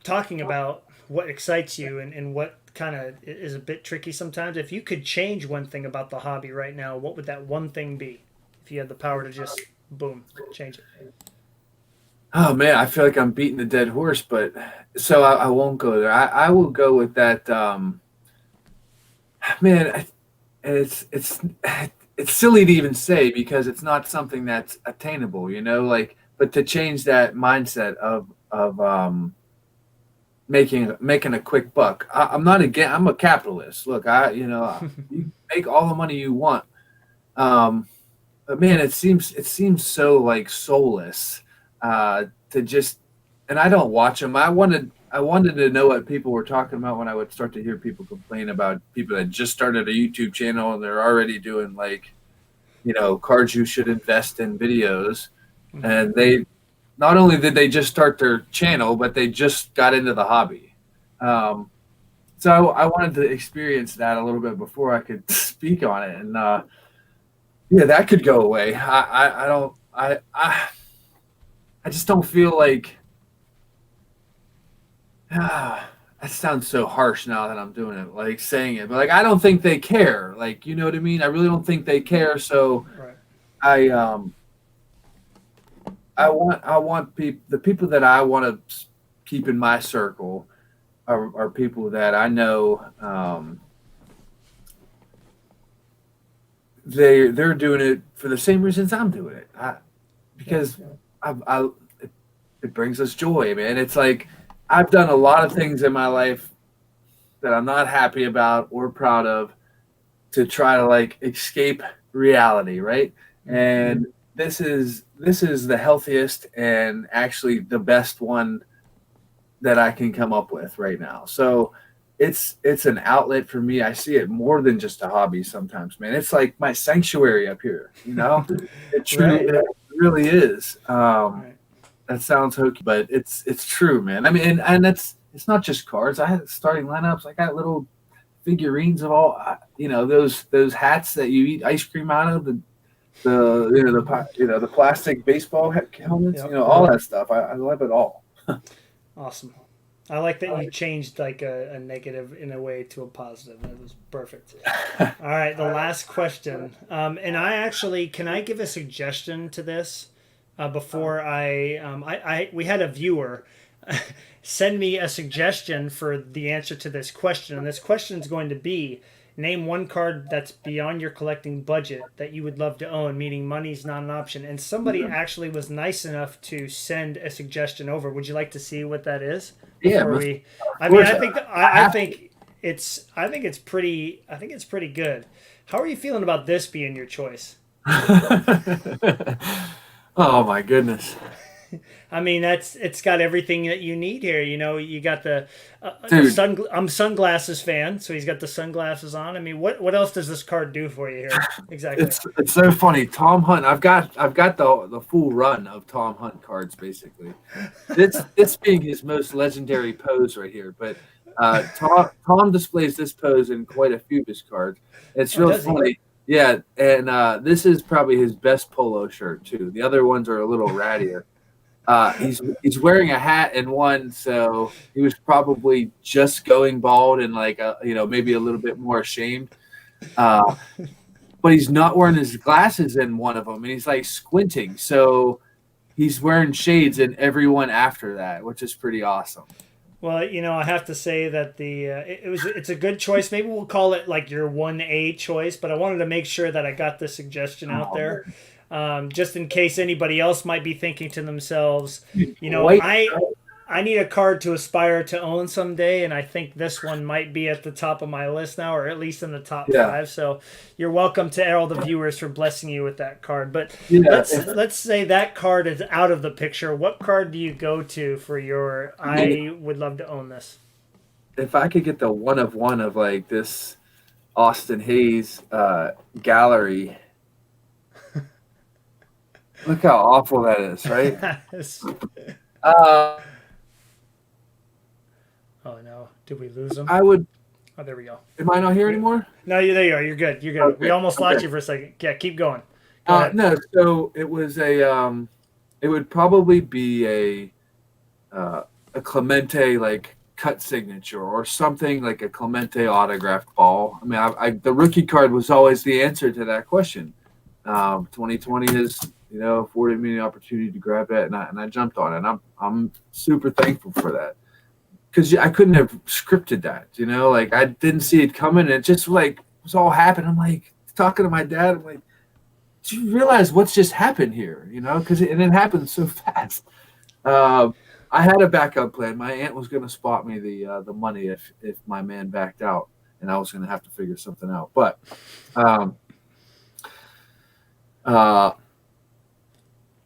talking about what excites you and what kind of is a bit tricky sometimes. If you could change one thing about the hobby right now, what would that one thing be? If you had the power to just boom, change it. Oh man, I feel like I'm beating a dead horse, but so I won't go there. I will go with that. Man, it's silly to even say because it's not something that's attainable, like, but to change that mindset of making a quick buck. I'm a capitalist. Look, you make all the money you want. But man, it seems so like soulless to just, and I don't watch them. I wanted to know what people were talking about when I would start to hear people complain about people that just started a YouTube channel and they're already doing like, cards you should invest in videos. Mm-hmm. And they, not only did they just start their channel, but they just got into the hobby. So I wanted to experience that a little bit before I could speak on it. And that could go away. I just don't feel like That sounds so harsh now that I'm doing it, like saying it, but like I don't think they care. Like, you know what I mean? I really don't think they care. So Right. I I want the people that I want to keep in my circle are people that I know they're doing it for the same reasons I'm doing it. Because I it brings us joy, man. It's like I've done a lot of things in my life that I'm not happy about or proud of to try to like escape reality, right? And this is the healthiest and actually the best one that I can come up with right now. So it's an outlet for me. I see it more than just a hobby sometimes, man. It's like my sanctuary up here, you know? Right. It really is. Right. That sounds hokey, but it's true, man. I mean, and it's not just cards. I had starting lineups. I got little figurines of all, those hats that you eat ice cream out of, the plastic baseball helmets, Yep. all that stuff. I love it all. Awesome. I like that you changed like a negative in a way to a positive. That was perfect. All right, the last question. And I actually can I give a suggestion to this before we had a viewer send me a suggestion for the answer to this question, and this question is going to be: name one card that's beyond your collecting budget that you would love to own, meaning money's not an option. And somebody actually was nice enough to send a suggestion over. Would you like to see what that is Yeah, before of we? I mean, course. I think I I have to. think it's pretty good. How are you feeling about this being your choice? Oh my goodness, I mean, it's got everything that you need here. You know, you got the dude! I'm sunglasses fan, so he's got the sunglasses on. I mean, what else does this card do for you here? Exactly. It's so funny. Tom Hunt. I've got the full run of Tom Hunt cards basically. This being his most legendary pose right here, but Tom displays this pose in quite a few of his cards. It's Oh, real does he? funny. Yeah, and this is probably his best polo shirt too. The other ones are a little rattier. He's wearing a hat in one, so he was probably just going bald and like maybe a little bit more ashamed. Uh, but he's not wearing his glasses in one of them, and he's like squinting. So he's wearing shades in every one after that, which is pretty awesome. Well, you know, I have to say that it's a good choice. Maybe we'll call it like your 1A choice, but I wanted to make sure that I got the suggestion out Oh there, man, just in case anybody else might be thinking to themselves, you know, wait, I need a card to aspire to own someday, and I think this one might be at the top of my list now, or at least in the top yeah, five. So you're welcome to all the viewers for blessing you with that card. But yeah. let's say that card is out of the picture. What card do you go to for your? I would love to own this. If I could get the one of like this Austin Hayes gallery, look how awful that is, right? Uh, Oh no! Did we lose him? I would. Oh, there we go. Am I not here anymore? No, you there you are. You're good. You're good. We Okay. almost lost Okay. you for a second. Yeah, keep going. Go ahead. No. So it was it would probably be a Clemente like cut signature or something like a Clemente autographed ball. I mean, the rookie card was always the answer to that question. 2020 has afforded me the opportunity to grab that, and I jumped on it. And I'm super thankful for that because I couldn't have scripted that. Like I didn't see it coming. And it just like was all happening. I'm like talking to my dad. I'm like, do you realize what's just happened here? Because it happened so fast. I had a backup plan. My aunt was going to spot me the money if my man backed out, and I was going to have to figure something out. But um, uh,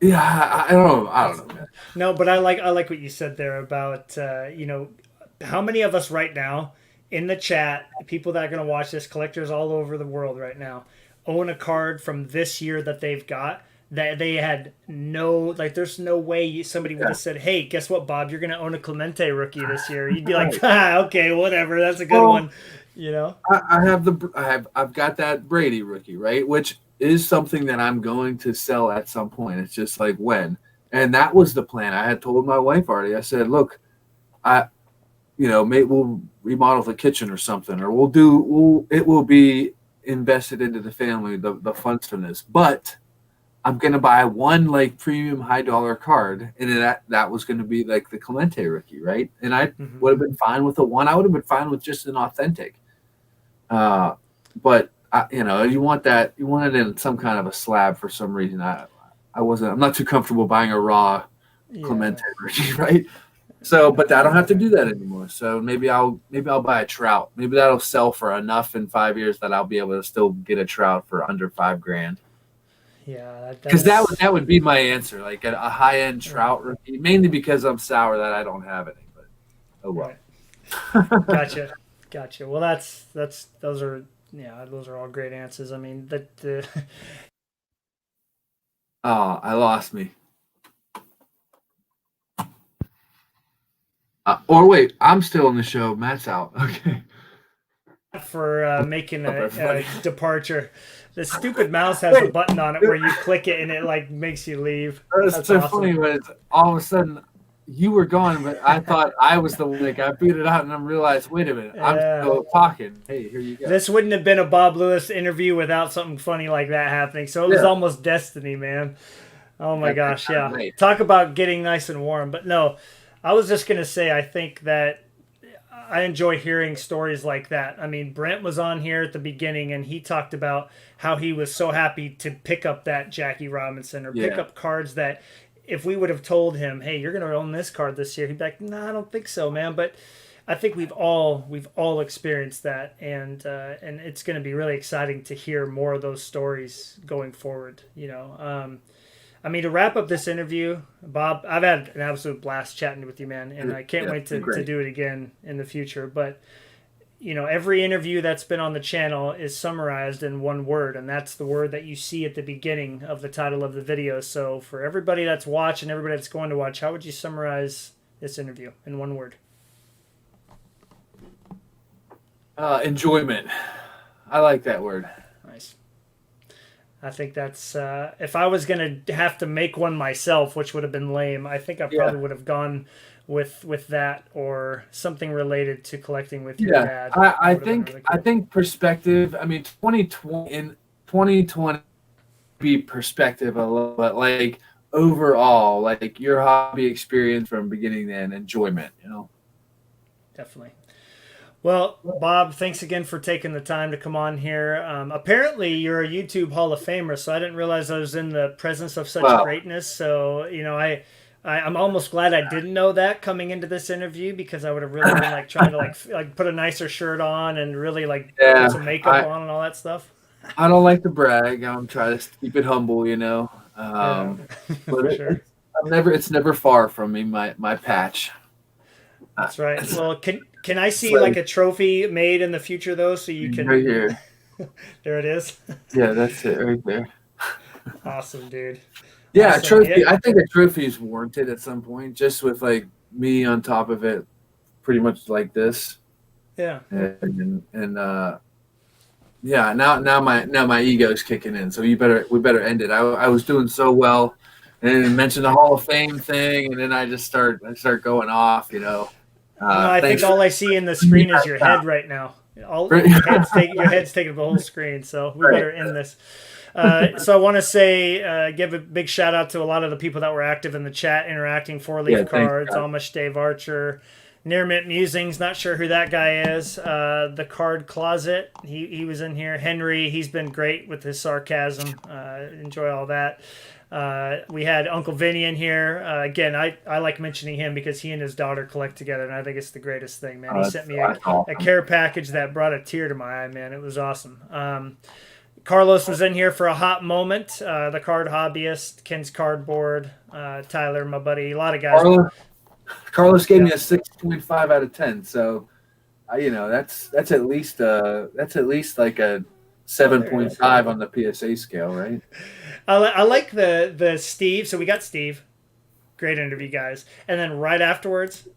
yeah, I don't know. I don't know, man. No, but I like what you said there about you know, how many of us right now in the chat, people that are going to watch this, collectors all over the world right now, own a card from this year that they've got that they had no like. There's no way somebody would Yeah, have said, "Hey, guess what, Bob? You're going to own a Clemente rookie this year." You'd be like, right. "Ah, okay, whatever. That's a good Well, one." You know. I've got that Brady rookie, right? Which is something that I'm going to sell at some point. It's just like when. And that was the plan. I had told my wife already. I said, look, I we'll remodel the kitchen or something, or it will be invested into the family, the funds from this. But I'm gonna buy one like premium high dollar card, and that was gonna be like the Clemente rookie, right? And I would have been fine with the one. I would have been fine with just an authentic. But you want it in some kind of a slab for some reason. I'm not too comfortable buying a raw Clemente rookie, right? So, but I don't have to do that anymore. So maybe I'll buy a Trout. Maybe that'll sell for enough in 5 years that I'll be able to still get a Trout for under $5,000. Yeah, because that would be my answer, like a high end Trout rookie, mainly because I'm sour that I don't have any. But oh well. Right. Gotcha. Well, those are all great answers. I mean, Oh, I lost me. Or wait, I'm still in the show. Matt's out. Okay. For making a departure. The stupid mouse has a button on it where you click it and it like makes you leave. That's so awesome. Funny when all of a sudden you were gone, but I thought I was the one that got booted out, and I realized, wait a minute, I'm still talking. Hey, here you go. This wouldn't have been a Bob Lewis interview without something funny like that happening. So it was almost destiny, man. Oh my gosh, yeah. Right. Talk about getting nice and warm. But no, I was just gonna say I think that I enjoy hearing stories like that. I mean, Brent was on here at the beginning, and he talked about how he was so happy to pick up that Jackie Robinson or pick up cards that if we would have told him, hey, you're going to own this card this year, he'd be like, no, I don't think so, man. But I think we've all experienced that, and it's going to be really exciting to hear more of those stories going forward. I mean, to wrap up this interview, Bob, I've had an absolute blast chatting with you, man, and I can't wait to do it again in the future. But, every interview that's been on the channel is summarized in one word, and that's the word that you see at the beginning of the title of the video. So for everybody that's watching, everybody that's going to watch, how would you summarize this interview in one word? Enjoyment. I like that word. Nice. I think that's if I was going to have to make one myself, which would have been lame, I think I probably would have gone with that or something related to collecting with your dad. I think really cool. I think perspective. I mean, 2020 be perspective a little bit, like overall, like your hobby experience from beginning to end, enjoyment. Definitely. Well, Bob, thanks again for taking the time to come on here. Apparently, you're a YouTube Hall of Famer, so I didn't realize I was in the presence of such greatness. So, I'm almost glad I didn't know that coming into this interview, because I would have really been like trying to like put a nicer shirt on and really put some makeup on and all that stuff. I don't like to brag. I'm trying to keep it humble, but sure. It's never far from me. My patch. That's right. Well, can I see like a trophy made in the future though, so you can? Right here. There it is. Yeah, that's it right there. Awesome, dude. Yeah, awesome. A trophy. Yeah. I think a trophy is warranted at some point, just with like me on top of it, pretty much like this. Yeah. And yeah. Now my ego's kicking in, so we better end it. I was doing so well, and then mention the Hall of Fame thing, and then I start going off. I think all I see in the screen is your head right now. Your head's taking the whole screen, so we better end this. So I want to say, give a big shout out to a lot of the people that were active in the chat, interacting. 4-Leaf Cards, Amish Dave Archer, Near Mint Musings. Not sure who that guy is. The Card Closet. He was in here. Henry. He's been great with his sarcasm. Enjoy all that. We had Uncle Vinny in here. Again, I like mentioning him because he and his daughter collect together, and I think it's the greatest thing, man. He sent me a care package that brought a tear to my eye, man. It was awesome. Carlos was in here for a hot moment. The Card Hobbyist, Ken's Cardboard, Tyler, my buddy, a lot of guys. Carlos gave me a 6.5 out of 10. So, that's at least like a 7.5 on the PSA scale, right? I like the Steve. So we got Steve. Great interview, guys. And then right afterwards,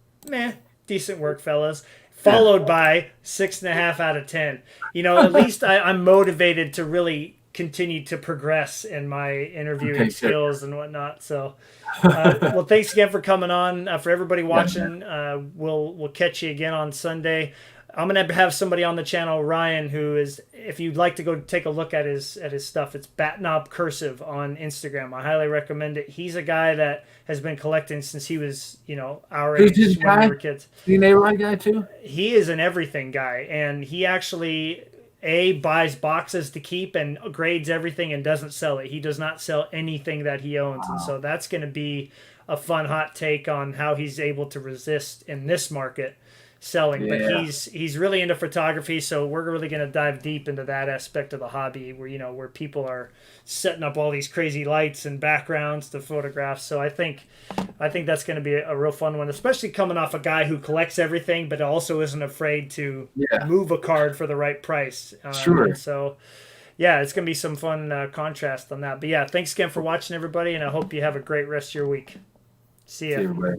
decent work, fellas. Followed by 6.5 out of 10. At least I'm motivated to really continue to progress in my interviewing Okay, good. skills and whatnot. So, well, thanks again for coming on. For everybody watching, we'll catch you again on Sunday. I'm gonna have somebody on the channel, Ryan, who is, if you'd like to go take a look at his stuff, it's Batnob Cursive on Instagram. I highly recommend it. He's a guy that has been collecting since he was, our Who's age this when guy? we were kids. The neighborhood guy too? He is an everything guy, and he actually buys boxes to keep and grades everything and doesn't sell it. He does not sell anything that he owns, and so that's going to be a fun hot take on how he's able to resist in this market selling. Yeah. But he's really into photography, so we're really going to dive deep into that aspect of the hobby where people are setting up all these crazy lights and backgrounds to photograph. So I think that's going to be a real fun one, especially coming off a guy who collects everything but also isn't afraid to move a card for the right price. Sure. So yeah, it's going to be some fun contrast on that. But yeah, thanks again for watching, everybody, and I hope you have a great rest of your week. See ya. See you, everybody.